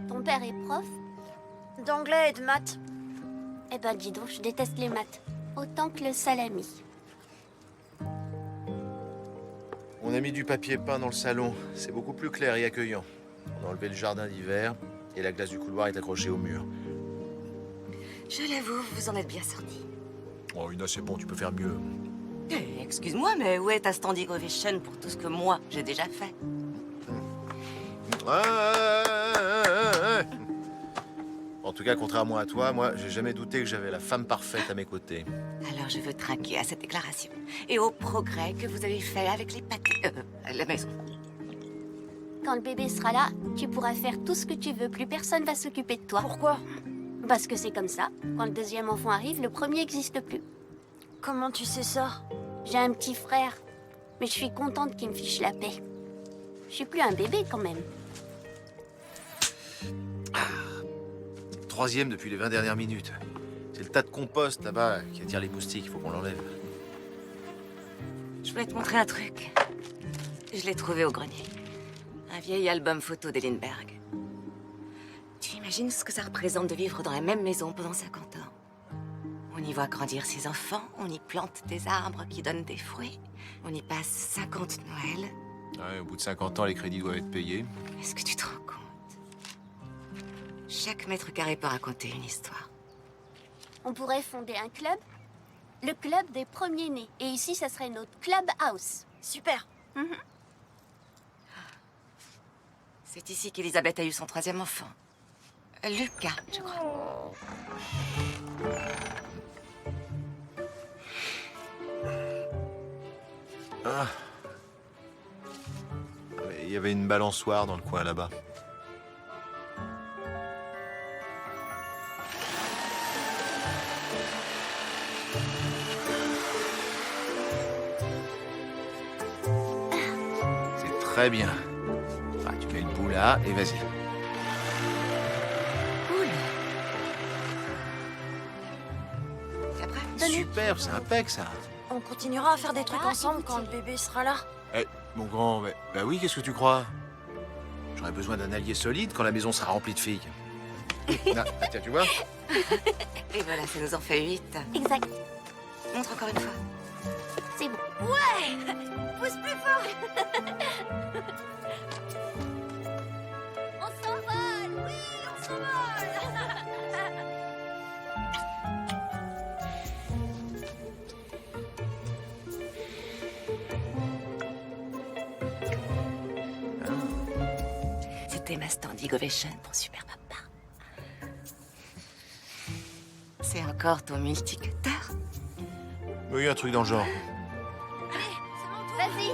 Ton père est prof? D'anglais et de maths. Eh ben dis donc, je déteste les maths. Autant que le salami. On a mis du papier peint dans le salon. C'est beaucoup plus clair et accueillant. On a enlevé le jardin d'hiver et la glace du couloir est accrochée au mur. Je l'avoue, vous en êtes bien sorti. Oh, Una, c'est bon, tu peux faire mieux. Excuse-moi, mais où est ta standing ovation pour tout ce que moi, j'ai déjà fait? En tout cas, contrairement à toi, moi, j'ai jamais douté que j'avais la femme parfaite à mes côtés. Alors je veux trinquer à cette déclaration et au progrès que vous avez fait avec les pâtés, la maison. Quand le bébé sera là, tu pourras faire tout ce que tu veux. Plus personne va s'occuper de toi. Pourquoi? Parce que c'est comme ça. Quand le deuxième enfant arrive, le premier n'existe plus. Comment tu sais ça? J'ai un petit frère, mais je suis contente qu'il me fiche la paix. Je suis plus un bébé quand même. Troisième depuis les 20 dernières minutes. C'est le tas de compost là-bas qui attire les moustiques, il faut qu'on l'enlève. Je voulais te montrer un truc. Je l'ai trouvé au grenier. Un vieil album photo d'Ellenberg. Tu imagines ce que ça représente de vivre dans la même maison pendant 50 ans? On y voit grandir ses enfants, on y plante des arbres qui donnent des fruits, on y passe 50 Noëls. Ouais, au bout de 50 ans, les crédits doivent être payés. Est-ce que tu te rends compte? Chaque mètre carré peut raconter une histoire. On pourrait fonder un club. Le club des premiers-nés. Et ici, ça serait notre club house. Super. C'est ici qu'Elisabeth a eu son troisième enfant. Lucas, je crois. Ah. Il y avait une balançoire dans le coin là-bas. C'est très bien. Ah, tu mets le bout là et vas-y. Cool. T'es prêt? Super, c'est impec ça. On continuera à faire des trucs ensemble quand le bébé sera là. Eh, mon grand, bah oui, qu'est-ce que tu crois? J'aurais besoin d'un allié solide quand la maison sera remplie de filles. Ah, tiens, tu vois? Et voilà, ça nous en fait 8. Exact. Montre encore une fois. C'est bon. Ouais. Pousse plus fort. On s'envole. Oui, on s'envole. C'était ma standing ovation pour Super Papa. C'est encore ton multicutter? Oui, un truc dans le genre. Vas-y.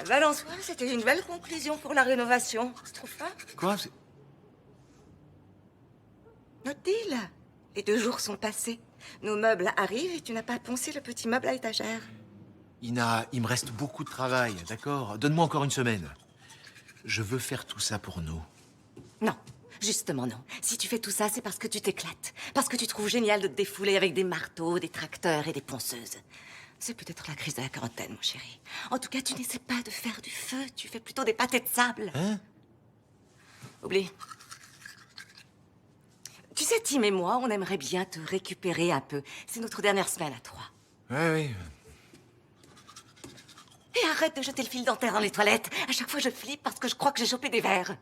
Val en soi, c'était une belle conclusion pour la rénovation. Tu trouves pas? Quoi? Notre deal. Les 2 jours sont passés. Nos meubles arrivent et tu n'as pas poncé le petit meuble à étagère. Ina, il me reste beaucoup de travail, d'accord? Donne-moi encore une semaine. Je veux faire tout ça pour nous. Non, justement non. Si tu fais tout ça, c'est parce que tu t'éclates. Parce que tu trouves génial de te défouler avec des marteaux, des tracteurs et des ponceuses. C'est peut-être la crise de la quarantaine, mon chéri. En tout cas, tu n'essaies pas de faire du feu. Tu fais plutôt des pâtés de sable. Hein? Oublie. Tu sais, Tim et moi, on aimerait bien te récupérer un peu. C'est notre dernière semaine à 3. Oui. Et arrête de jeter le fil dentaire dans les toilettes. À chaque fois, je flippe parce que je crois que j'ai chopé des vers.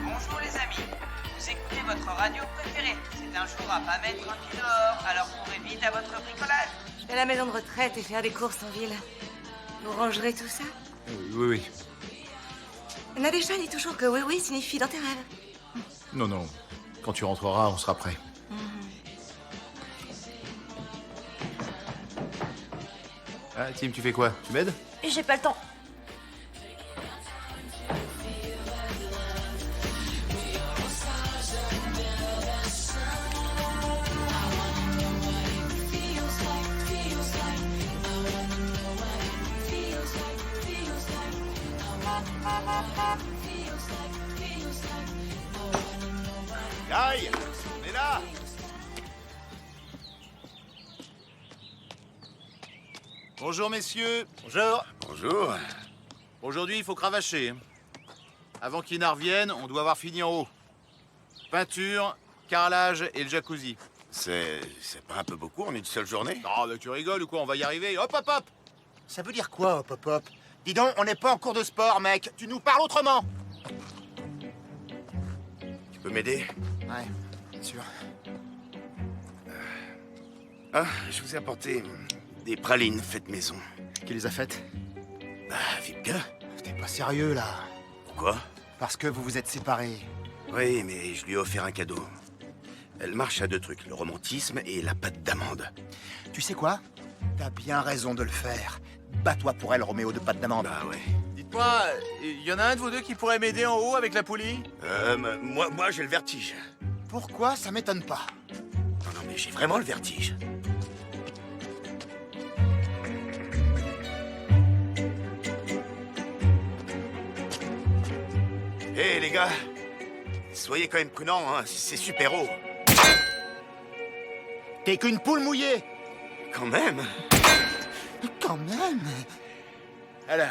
Bonjour les amis. Vous écoutez votre radio préférée. C'est un jour à pas mettre un pied dehors, alors courez vite à votre bricolage. Je vais à la maison de retraite et faire des courses en ville. Vous rangerez tout ça? Oui. Nadécha dit toujours que oui signifie dans tes rêves. Non. Quand tu rentreras, on sera prêt. Ah, Tim, tu fais quoi? Tu m'aides? J'ai pas le temps. Aïe! On est là! Bonjour, messieurs. Bonjour. Bonjour. Aujourd'hui, il faut cravacher. Avant qu'Ina revienne, on doit avoir fini en haut. Peinture, carrelage et le jacuzzi. C'est pas un peu beaucoup en une seule journée? Non, mais tu rigoles ou quoi? On va y arriver. Hop! Ça veut dire quoi, hop, hop, hop? Dis donc, on n'est pas en cours de sport, mec. Tu nous parles autrement. Tu peux m'aider? Ouais, bien sûr. Ah, je vous ai apporté des pralines faites maison. Qui les a faites? Bah, Vipka. T'es pas sérieux, là. Pourquoi? Parce que vous vous êtes séparés. Oui, mais je lui ai offert un cadeau. Elle marche à 2 trucs, le romantisme et la pâte d'amande. Tu sais quoi? T'as bien raison de le faire. Bats-toi pour elle, Roméo de pâte d'amande. Bah ouais. Dites-moi, il y en a un de vous deux qui pourrait m'aider en haut avec la poulie? Moi j'ai le vertige. Pourquoi? Ça m'étonne pas. Non, mais j'ai vraiment le vertige. Hé, les gars, soyez quand même prudents, hein, c'est super haut. T'es qu'une poule mouillée. Quand même. Quand même. Alors,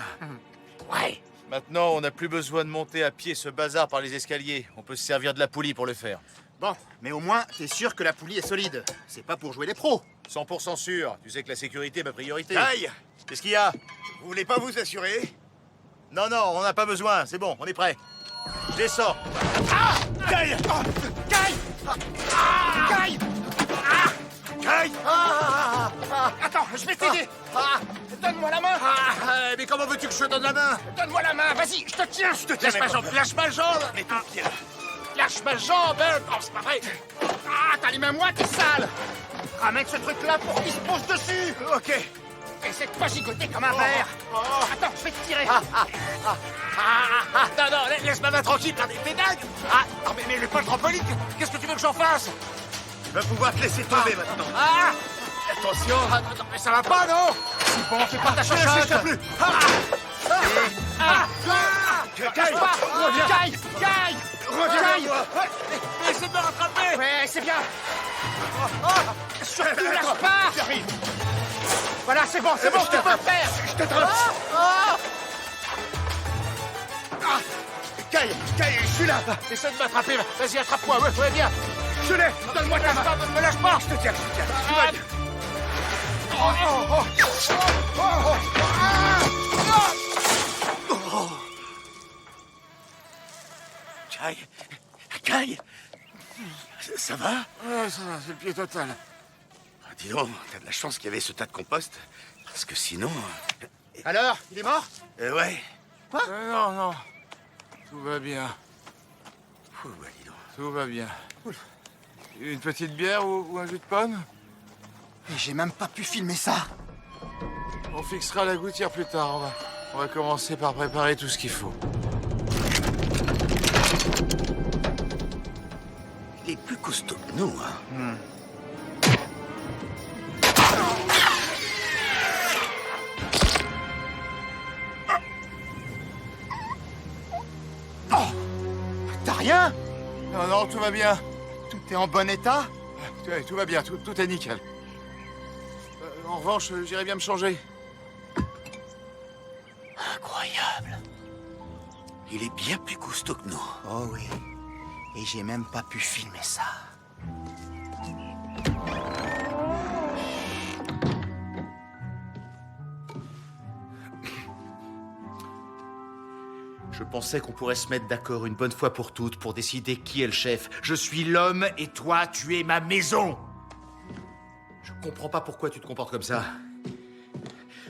Ouais. maintenant, on n'a plus besoin de monter à pied ce bazar par les escaliers. On peut se servir de la poulie pour le faire. Bon, mais au moins, t'es sûr que la poulie est solide. C'est pas pour jouer les pros. 100% sûr. Tu sais que la sécurité est ma priorité. Aïe! Qu'est-ce qu'il y a? Vous voulez pas vous assurer? Non, on n'a pas besoin. C'est bon, on est prêt. Je descends. Caille! Caille! Caille! Caille! Attends, je vais t'aider. Donne-moi la main. Mais comment veux-tu que je te donne la main? Donne-moi la main. Vas-y, je te tiens. Je te tiens. Lâche ma jambe, lâche ma jambe! Mais t'es là. Lâche ma jambe. Oh, c'est pas vrai. T'as les mains moites, t'es sale. Ramène ce truc-là pour qu'il se pose dessus. Ok. Essaie de pas gigoter comme un verre. Attends, je vais te tirer. Non, laisse ma main tranquille, t'es dingue! Non, mais le pas le trampoline. Qu'est-ce que tu veux que j'en fasse? Tu vas pouvoir te laisser tomber maintenant. Attention. Non, mais ça va pas, non? C'est bon, fais pas ta chachotte. plus. Caille, reviens. Caille. Reviens. Essaie de me rattraper. Ouais, c'est bien. Surtout, lâche pas. J'arrive. Voilà, c'est bon, tu peux le faire. Je t'attrape. Caille, je suis là. Essaie de m'attraper. Vas-y, attrape-moi. Ouais, bien. Je l'ai. Donne-moi ta main. Ne me lâche pas. Je te tiens. Caille. ça va? Ouais, ça va, c'est le pied total. Ah, dis donc, t'as de la chance qu'il y avait ce tas de compost. Parce que sinon... Alors, il est mort? Ouais. Quoi? Non, non. Tout va bien. Ouais, dis donc. Tout va bien. Une petite bière ou un jus de pomme? Et j'ai même pas pu filmer ça. On fixera la gouttière plus tard. On va commencer par préparer tout ce qu'il faut. Il est plus costaud que nous, hein. T'as rien? Non, non, tout va bien. Tout est en bon état? Tout va bien, tout est nickel. En revanche, j'irai bien me changer. Incroyable. Il est bien plus costaud que nous. Oh oui. Et j'ai même pas pu filmer ça. Je pensais qu'on pourrait se mettre d'accord une bonne fois pour toutes pour décider qui est le chef. Je suis l'homme et toi, tu es ma maison. Je comprends pas pourquoi tu te comportes comme ça.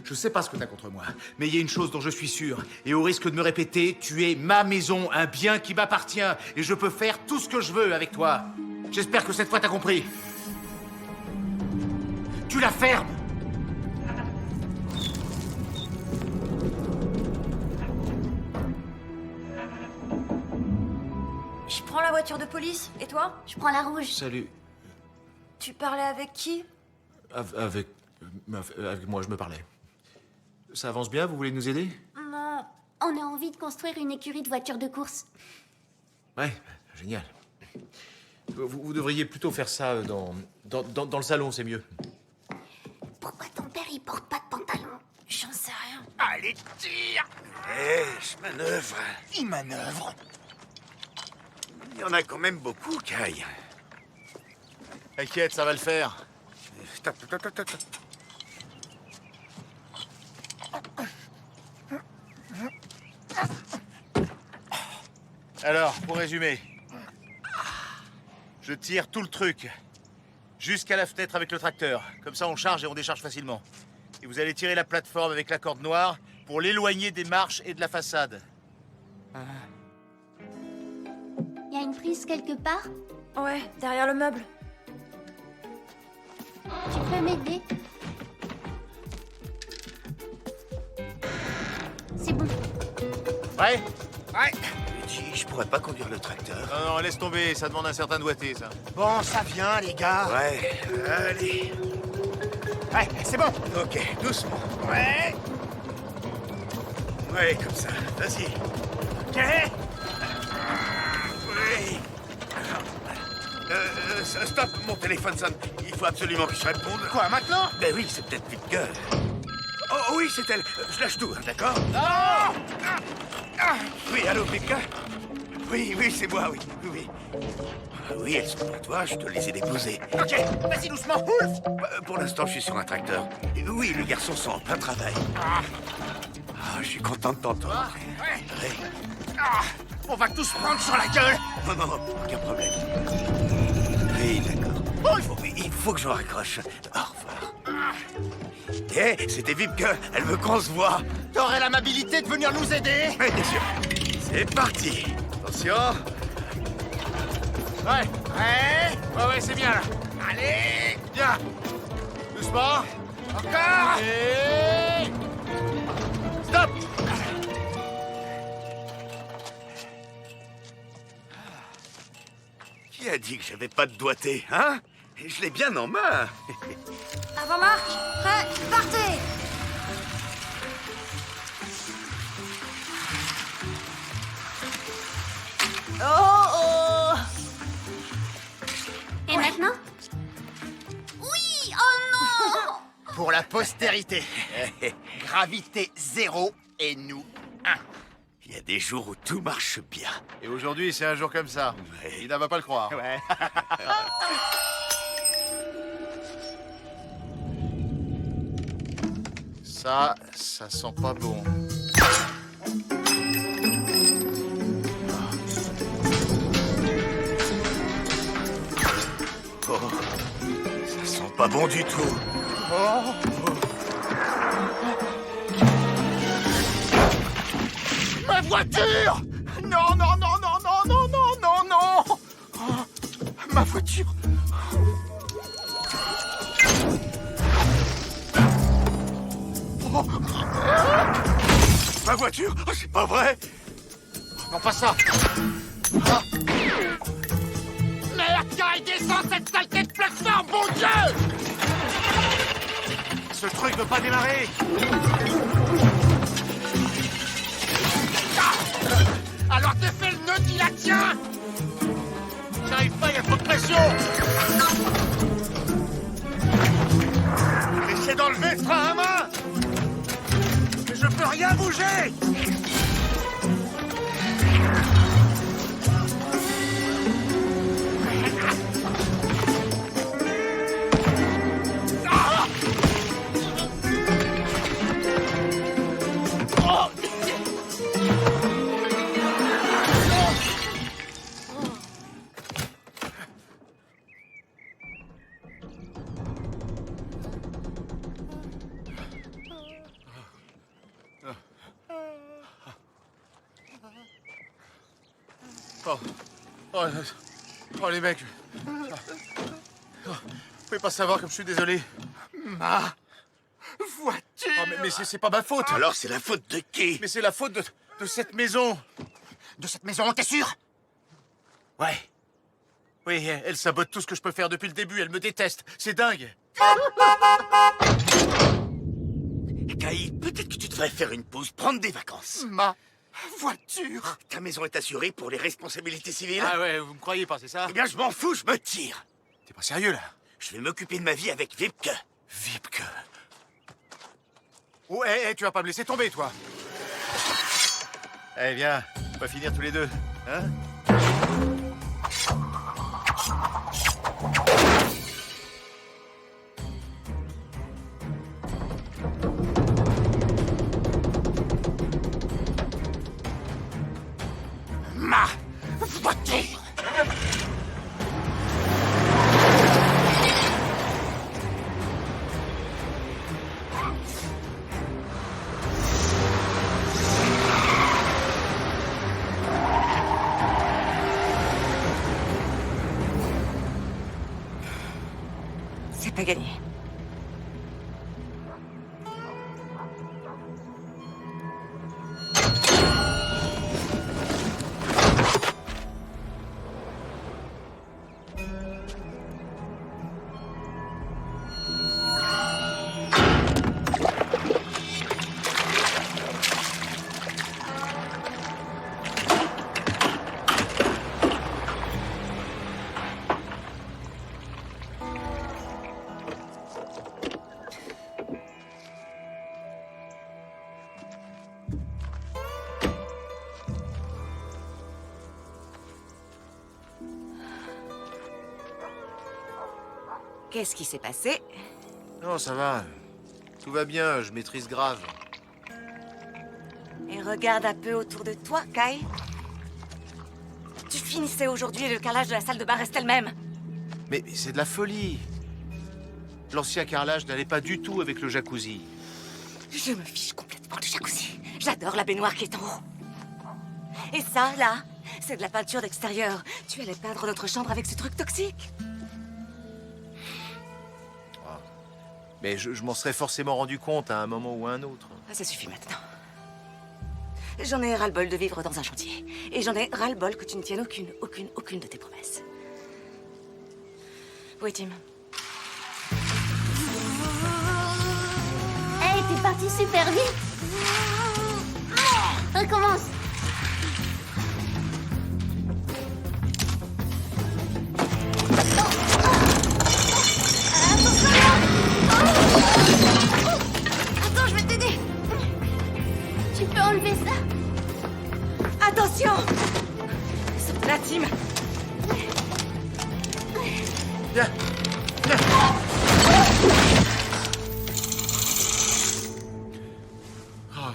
Je sais pas ce que t'as contre moi, mais il y a une chose dont je suis sûr, et au risque de me répéter, tu es ma maison, un bien qui m'appartient, et je peux faire tout ce que je veux avec toi. J'espère que cette fois t'as compris. Tu la fermes. Je prends la voiture de police. Et toi? Je prends la rouge. Salut. Tu parlais avec qui? Avec moi, je me parlais. Ça avance bien, vous voulez nous aider? Non. On a envie de construire une écurie de voitures de course. Ouais, génial. Vous devriez plutôt faire ça dans le salon, c'est mieux. Pourquoi ton père, il porte pas de pantalon? J'en sais rien. Allez, tire! Je manœuvre. Il manœuvre. Il y en a quand même beaucoup, Kai. T'inquiète, ça va le faire. Stop. Alors, pour résumer, je tire tout le truc jusqu'à la fenêtre avec le tracteur. Comme ça, on charge et on décharge facilement. Et vous allez tirer la plateforme avec la corde noire pour l'éloigner des marches et de la façade. Y a une prise quelque part? Ouais, derrière le meuble. Tu peux m'aider? C'est bon. Ouais? Ouais. Je pourrais pas conduire le tracteur. Non, laisse tomber, ça demande un certain doigté, ça. Bon, ça vient, les gars. Ouais, allez. Ouais, c'est bon. Ok, doucement. Ouais. Ouais, comme ça. Vas-y. Ok. Oui. Stop, mon téléphone sonne. Il faut absolument que je réponde. Quoi, maintenant? Ben oui, c'est peut-être Vite Gueule. Oh oui, c'est elle. Je lâche tout, hein, d'accord? Non! Oui, allô, Vite Gueule? Oui, c'est moi, oui. Oui, elles sont pour toi, je te les ai déposées. Ok, vas-y doucement, ouf! Pour l'instant, je suis sur un tracteur. Et oui, les garçons sont en plein travail. Je suis content de t'entendre. Ouais. On va tous prendre sur la gueule! Non, aucun problème. Oui, d'accord. Il faut que je raccroche. Au revoir. C'était Vip que elle veut qu'on se voit. T'aurais l'amabilité de venir nous aider? Oui, bien sûr. C'est parti. Attention. Ouais, c'est bien, là. Allez! Bien. Doucement. Encore! Et... Stop! Qui a dit que j'avais pas de doigté, hein? Je l'ai bien en main. Avant Marc, prêt, partez! Oh! Et maintenant? Oui! Oh non! Pour la postérité. Gravité 0 et nous 1. Il y a des jours où tout marche bien. Et aujourd'hui, c'est un jour comme ça. Ouais. Il ne va pas le croire. Ouais. Ça sent pas bon. pas bon du tout. Ma voiture! Non, non, non, non, non, non, non, non, non! Oh, ma voiture! Oh. Ma voiture? Oh, c'est pas vrai! Non, pas ça! Ah. Merde, Kai, descends cette saleté de plateforme, bon Dieu! Ce truc veut pas démarrer. Alors défais le nœud qui la tient! J'arrive pas, il y a trop de pression. Essaie d'enlever ce frein à main! Mais je peux rien bouger! Oh, les mecs. Vous pouvez pas savoir comme je suis désolé. Ma voiture! Oh, mais c'est pas ma faute. Alors c'est la faute de qui? Mais c'est la faute de cette maison. De cette maison, t'es sûr? Ouais. Oui, elle sabote tout ce que je peux faire depuis le début. Elle me déteste. C'est dingue. Kai, peut-être que tu devrais faire une pause, prendre des vacances. Ma voiture! Ta maison est assurée pour les responsabilités civiles? Ah ouais, vous me croyez pas, c'est ça? Eh bien, je m'en fous, je me tire. T'es pas sérieux, là? Je vais m'occuper de ma vie avec Vipke. Vipke. Oh, hé, tu vas pas me laisser tomber, toi. Eh, viens, on va finir tous les deux, hein? Ma voiture! C'est pas gagné. Qu'est-ce qui s'est passé? Non, ça va. Tout va bien, je maîtrise grave. Et regarde un peu autour de toi, Kai. Tu finissais aujourd'hui et le carrelage de la salle de bain reste elle-même. Mais c'est de la folie. L'ancien carrelage n'allait pas du tout avec le jacuzzi. Je me fiche complètement du jacuzzi. J'adore la baignoire qui est en haut. Et ça, là, c'est de la peinture d'extérieur. Tu allais peindre notre chambre avec ce truc toxique. Mais je m'en serais forcément rendu compte à un moment ou à un autre. Ah, ça suffit maintenant. J'en ai ras-le-bol de vivre dans un chantier. Et j'en ai ras-le-bol que tu ne tiennes aucune de tes promesses. Où est Tim? Hey, t'es parti super vite. Recommence. Attends, je vais t'aider. Tu peux enlever ça? Attention! Saute la Tim! Viens. Oh,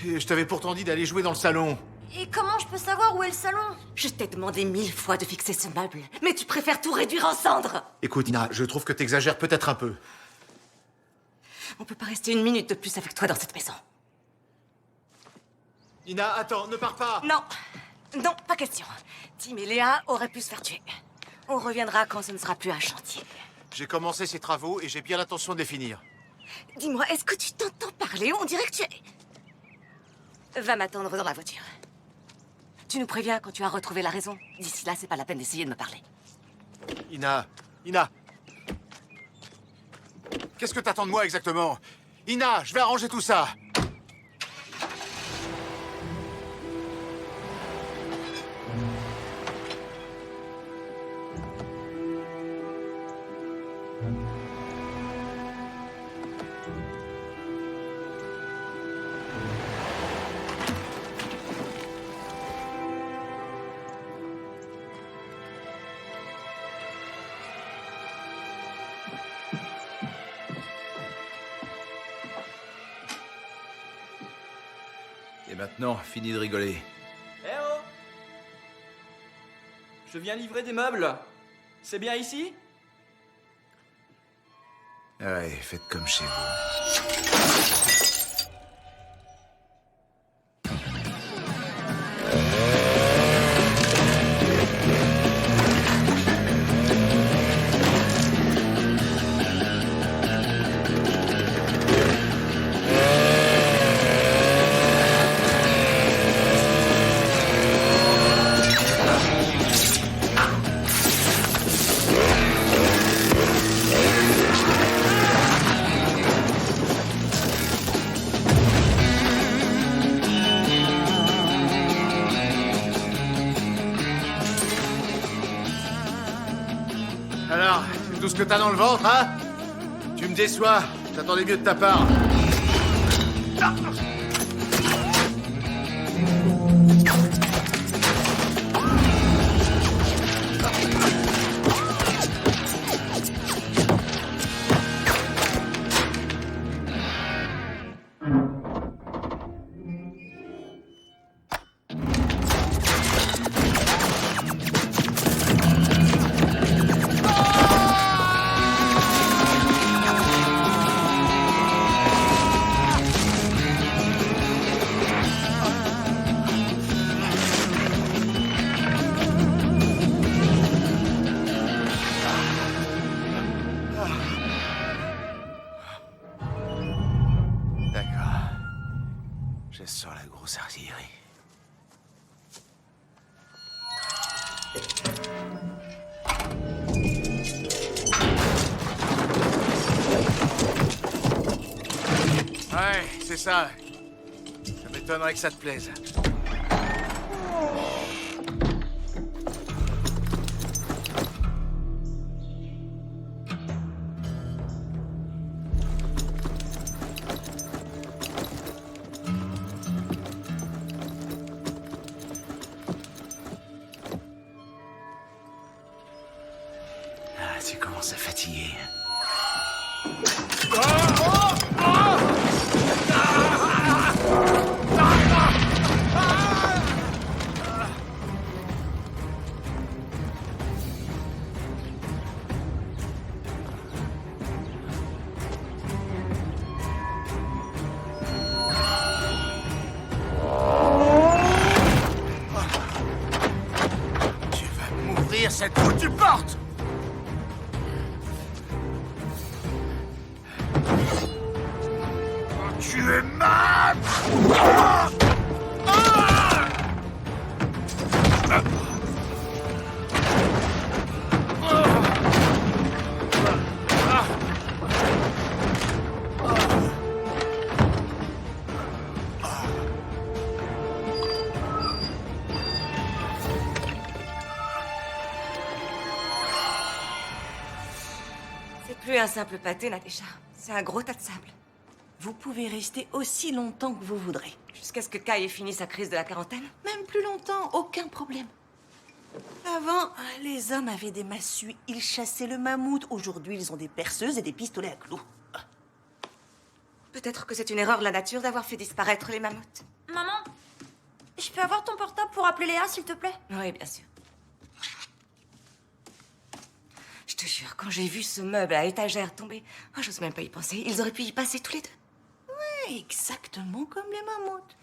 je t'avais pourtant dit d'aller jouer dans le salon. Et comment je peux savoir où est le salon? Je t'ai demandé 1000 fois de fixer ce meuble, mais tu préfères tout réduire en cendres. Écoute, Ina, je trouve que t'exagères peut-être un peu. On peut pas rester une minute de plus avec toi dans cette maison. Ina, attends, ne pars pas. Non, non, pas question. Tim et Léa auraient pu se faire tuer. On reviendra quand ce ne sera plus un chantier. J'ai commencé ces travaux et j'ai bien l'intention de les finir. Dis-moi, est-ce que tu t'entends parler? On dirait que tu es... Va m'attendre dans la voiture. Tu nous préviens quand tu as retrouvé la raison. D'ici là, c'est pas la peine d'essayer de me parler. Ina, Ina. Qu'est-ce que t'attends de moi exactement? Ina, je vais arranger tout ça. Et maintenant, fini de rigoler. Eh oh! Je viens livrer des meubles. C'est bien ici? Ouais, faites comme chez vous. Alors, c'est tout ce que t'as dans le ventre, hein? Tu me déçois. J'attendais mieux de ta part. D'accord. Je sens la grosse artillerie. Ouais, c'est ça. Ça m'étonnerait que ça te plaise. Ah, tu commences à fatiguer. Tu vas m'ouvrir cette foutue porte! Tu es mal! C'est plus un simple pâté, Nadécha. C'est un gros tas de sable. Vous pouvez rester aussi longtemps que vous voudrez. Jusqu'à ce que Kai ait fini sa crise de la quarantaine? Même plus longtemps, aucun problème. Avant, les hommes avaient des massues, ils chassaient le mammouth. Aujourd'hui, ils ont des perceuses et des pistolets à clous. Peut-être que c'est une erreur de la nature d'avoir fait disparaître les mammouths. Maman, je Tu peux avoir ton portable pour appeler Léa, s'il te plaît? Oui, bien sûr. Je te jure, quand j'ai vu ce meuble à étagère tomber, oh, j'ose même pas y penser. Ils auraient pu y passer tous les deux. Ouais, exactement comme les mammouths.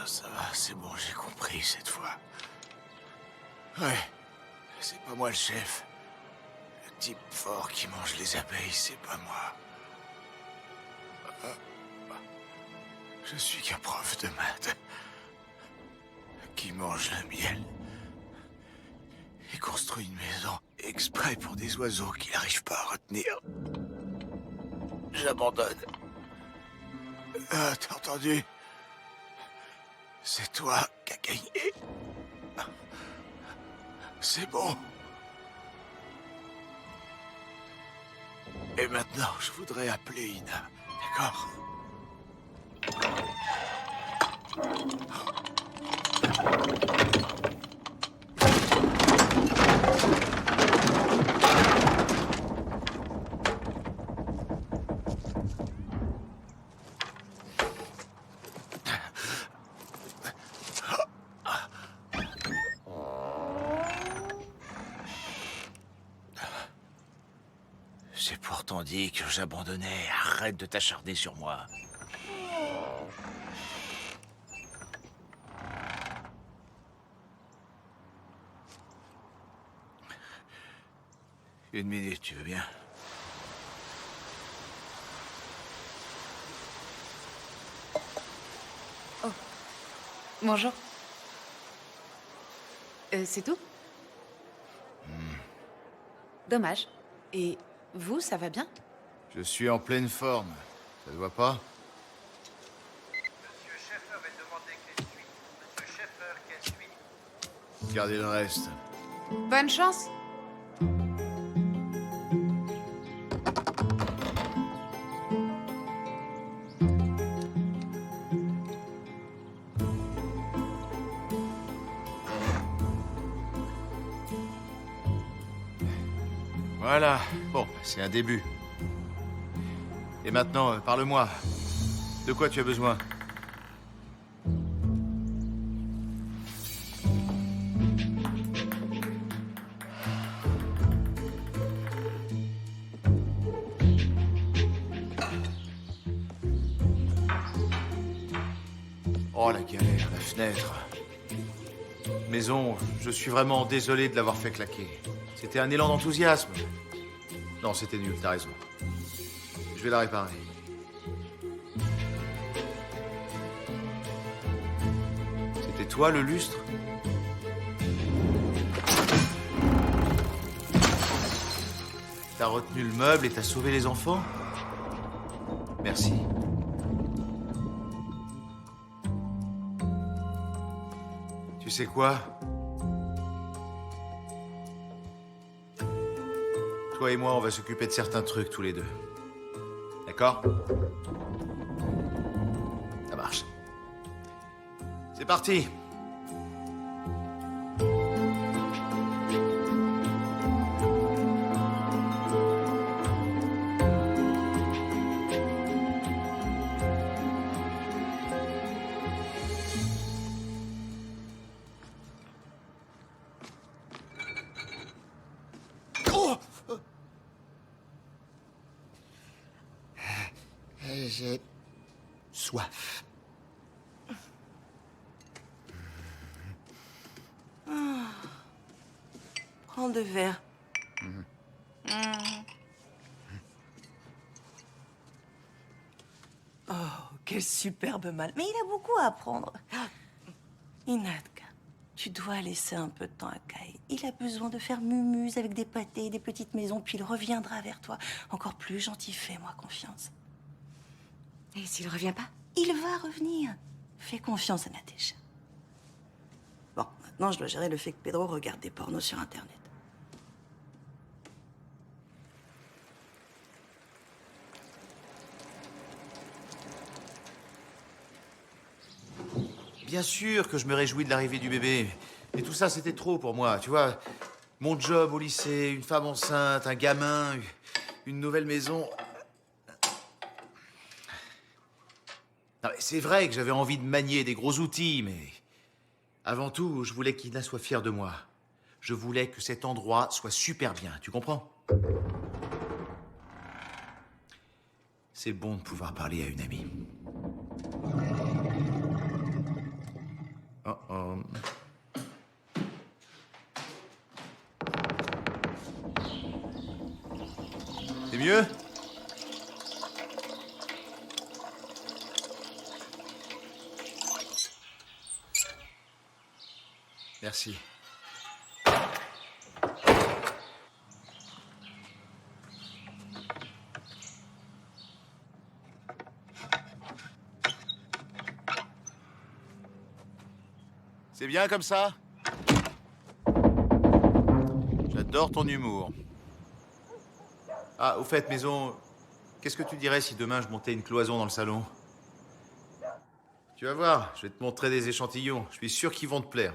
Ça va, c'est bon, j'ai compris cette fois. Ouais, c'est pas moi le chef. Le type fort qui mange les abeilles, c'est pas moi. Je suis qu'un prof de maths qui mange le miel et construit une maison exprès pour des oiseaux qu'il n'arrive pas à retenir. J'abandonne. Ah, t'as entendu? C'est toi qui as gagné. C'est bon. Et maintenant, je voudrais appeler Ina. D'accord? J'ai pourtant dit que j'abandonnais. Arrête de t'acharner sur moi. Une minute, tu veux bien? Bonjour. C'est tout? Dommage. Et vous, ça va bien? Je suis en pleine forme. Ça te voit pas? Monsieur Schaeffer est demandé quelle suite. Monsieur Schaeffer, quelle suite? Gardez le reste. Bonne chance. Voilà. Bon, c'est un début. Et maintenant, parle-moi. De quoi tu as besoin? Oh, la galère, la fenêtre. Maison, je suis vraiment désolé de l'avoir fait claquer. C'était un élan d'enthousiasme. Non, c'était nul, t'as raison. Je vais la réparer. C'était toi, le lustre? T'as retenu le meuble et t'as sauvé les enfants? Merci. Tu sais quoi? Toi et moi, on va s'occuper de certains trucs tous les deux. D'accord? Ça marche. C'est parti! J'ai soif. Prends 2 verres. Oh, quel superbe mal. Mais il a beaucoup à apprendre. Inatka, tu dois laisser un peu de temps à Kai. Il a besoin de faire mumuse avec des pâtés, des petites maisons, puis il reviendra vers toi. Encore plus gentil, fais-moi confiance. Et s'il revient pas? Il va revenir. Fais confiance à Natasha. Bon, maintenant je dois gérer le fait que Pedro regarde des pornos sur Internet. Bien sûr que je me réjouis de l'arrivée du bébé. Et tout ça, c'était trop pour moi, tu vois. Mon job au lycée, une femme enceinte, un gamin, une nouvelle maison. Non, mais c'est vrai que j'avais envie de manier des gros outils, mais avant tout, je voulais qu'Ina soit fière de moi. Je voulais que cet endroit soit super bien, tu comprends? C'est bon de pouvoir parler à une amie. Oh oh. C'est mieux? Merci. C'est bien comme ça? J'adore ton humour. Ah, au fait, maison, qu'est-ce que tu dirais si demain je montais une cloison dans le salon? Tu vas voir, je vais te montrer des échantillons. Je suis sûr qu'ils vont te plaire.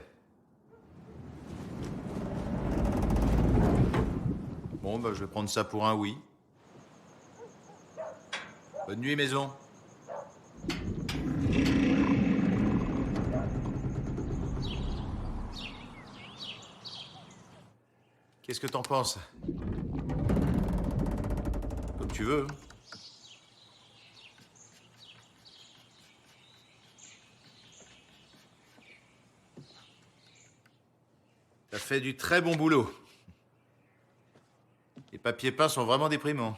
Bon, bah, je vais prendre ça pour un oui. Bonne nuit, maison. Qu'est-ce que t'en penses? Comme tu veux. T'as fait du très bon boulot. Les papiers peints sont vraiment déprimants.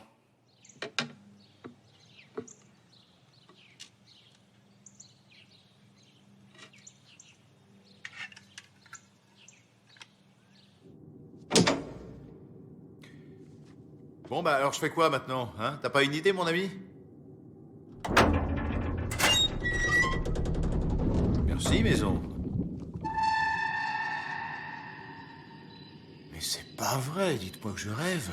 Bon, bah alors je fais quoi maintenant, hein? T'as pas une idée, mon ami? Merci, maison. Mais c'est pas vrai, dites-moi que je rêve.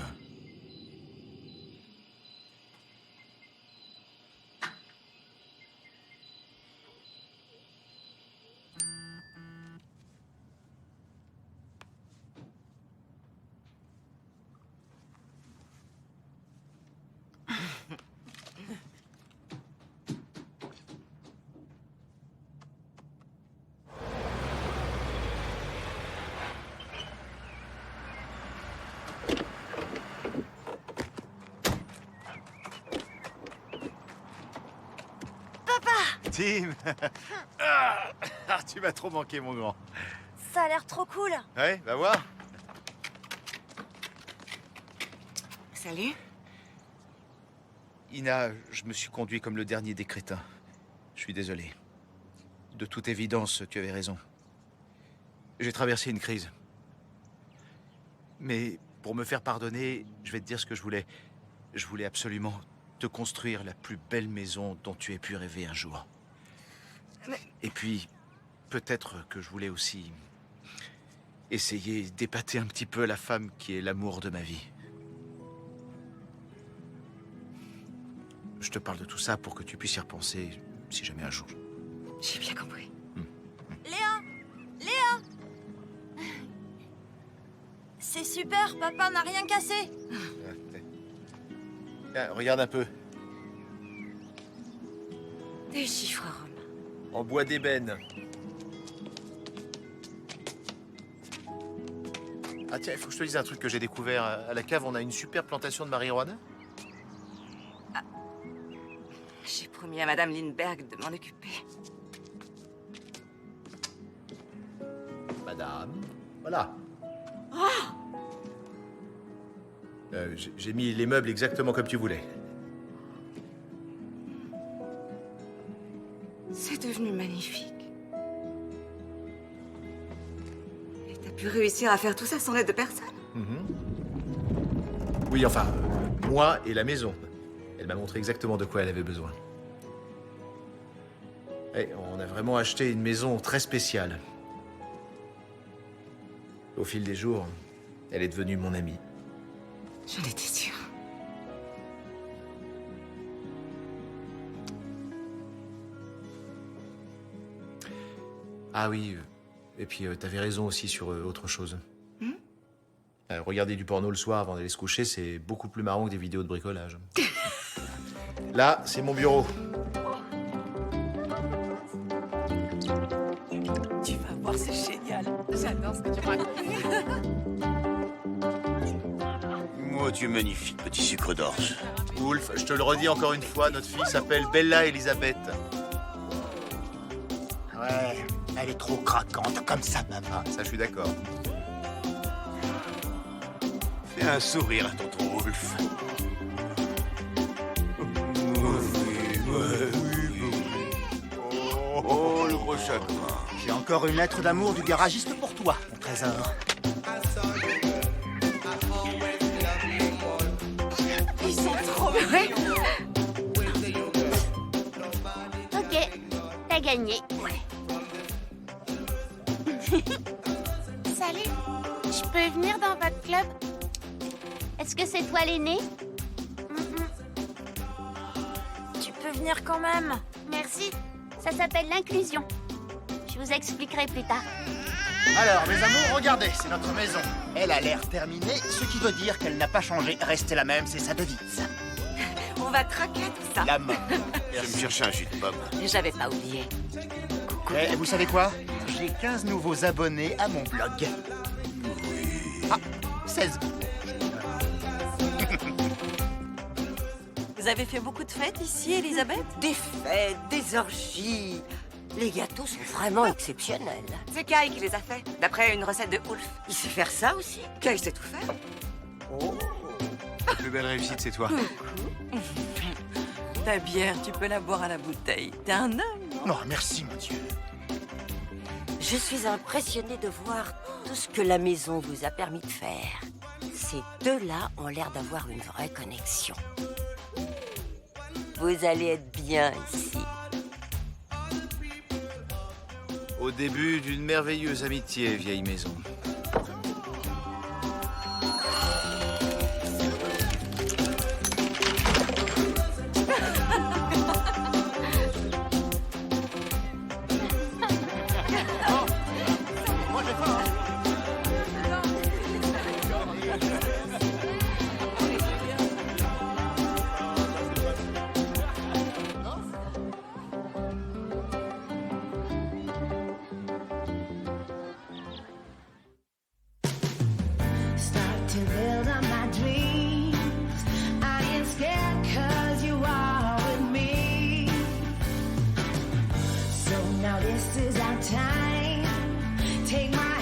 Tim! Ah, tu m'as trop manqué, mon grand. Ça a l'air trop cool. Ouais, va voir. Salut. Ina, je me suis conduit comme le dernier des crétins. Je suis désolé. De toute évidence, tu avais raison. J'ai traversé une crise. Mais pour me faire pardonner, je vais te dire ce que je voulais. Je voulais absolument te construire la plus belle maison dont tu aies pu rêver un jour. Et puis, peut-être que je voulais aussi essayer d'épater un petit peu la femme qui est l'amour de ma vie. Je te parle de tout ça pour que tu puisses y repenser si jamais un jour. J'ai bien compris. Léa! Léa! C'est super, papa n'a rien cassé. Tiens, regarde un peu. Des chiffres romains. En bois d'ébène. Ah tiens, il faut que je te dise un truc que j'ai découvert. À la cave, on a une super plantation de marijuana. J'ai promis à Madame Lindbergh de m'en occuper. Madame, voilà. Oh! J'ai mis les meubles exactement comme tu voulais. C'est devenu magnifique. Et t'as pu réussir à faire tout ça sans l'aide de personne? Oui, enfin, moi et la maison. Elle m'a montré exactement de quoi elle avait besoin. Et on a vraiment acheté une maison très spéciale. Au fil des jours, elle est devenue mon amie. J'en étais sûre. Ah oui, Et puis, t'avais raison aussi sur autre chose. Regarder du porno le soir avant d'aller se coucher, c'est beaucoup plus marrant que des vidéos de bricolage. Là, c'est mon bureau. Tu vas voir, c'est génial. J'adore ce que tu racontes. Oh, tu es magnifique, petit sucre d'orge. Wolf, je te le redis encore une fois, notre fille s'appelle Bella Elisabeth. Ouais, elle est trop craquante, comme sa maman. Ça, je suis d'accord. Fais un sourire à tonton Wolf. Oh, le gros chagrin. J'ai encore une lettre d'amour du garagiste pour toi, mon trésor. Ils sont trop bien. Ok, t'as gagné. Salut, je peux venir dans votre club? Est-ce que c'est toi l'aîné? Tu peux venir quand même. Merci, ça s'appelle l'inclusion. Je vous expliquerai plus tard. Alors, mes amours, regardez, c'est notre maison. Elle a l'air terminée, ce qui veut dire qu'elle n'a pas changé. Restez la même, c'est sa devise. On va traquer tout ça. La main. Je vais me chercher un jus de pomme. J'avais pas oublié. Et vous savez quoi? J'ai 15 nouveaux abonnés à mon blog. Ah, 16. Vous avez fait beaucoup de fêtes ici, Elisabeth? Des fêtes, des orgies. Les gâteaux sont vraiment exceptionnels. C'est Kai qui les a fait, d'après une recette de Wolf. Il sait faire ça aussi? Kai sait tout faire. La plus belle réussite, c'est toi. Ta bière, tu peux la boire à la bouteille. T'es un homme. Non, merci, mon Dieu. Je suis impressionnée de voir tout ce que la maison vous a permis de faire. Ces deux-là ont l'air d'avoir une vraie connexion. Vous allez être bien ici. Au début d'une merveilleuse amitié, vieille maison. Start to build on my dreams. I ain't scared 'cause you are with me. So now this is our time. Take my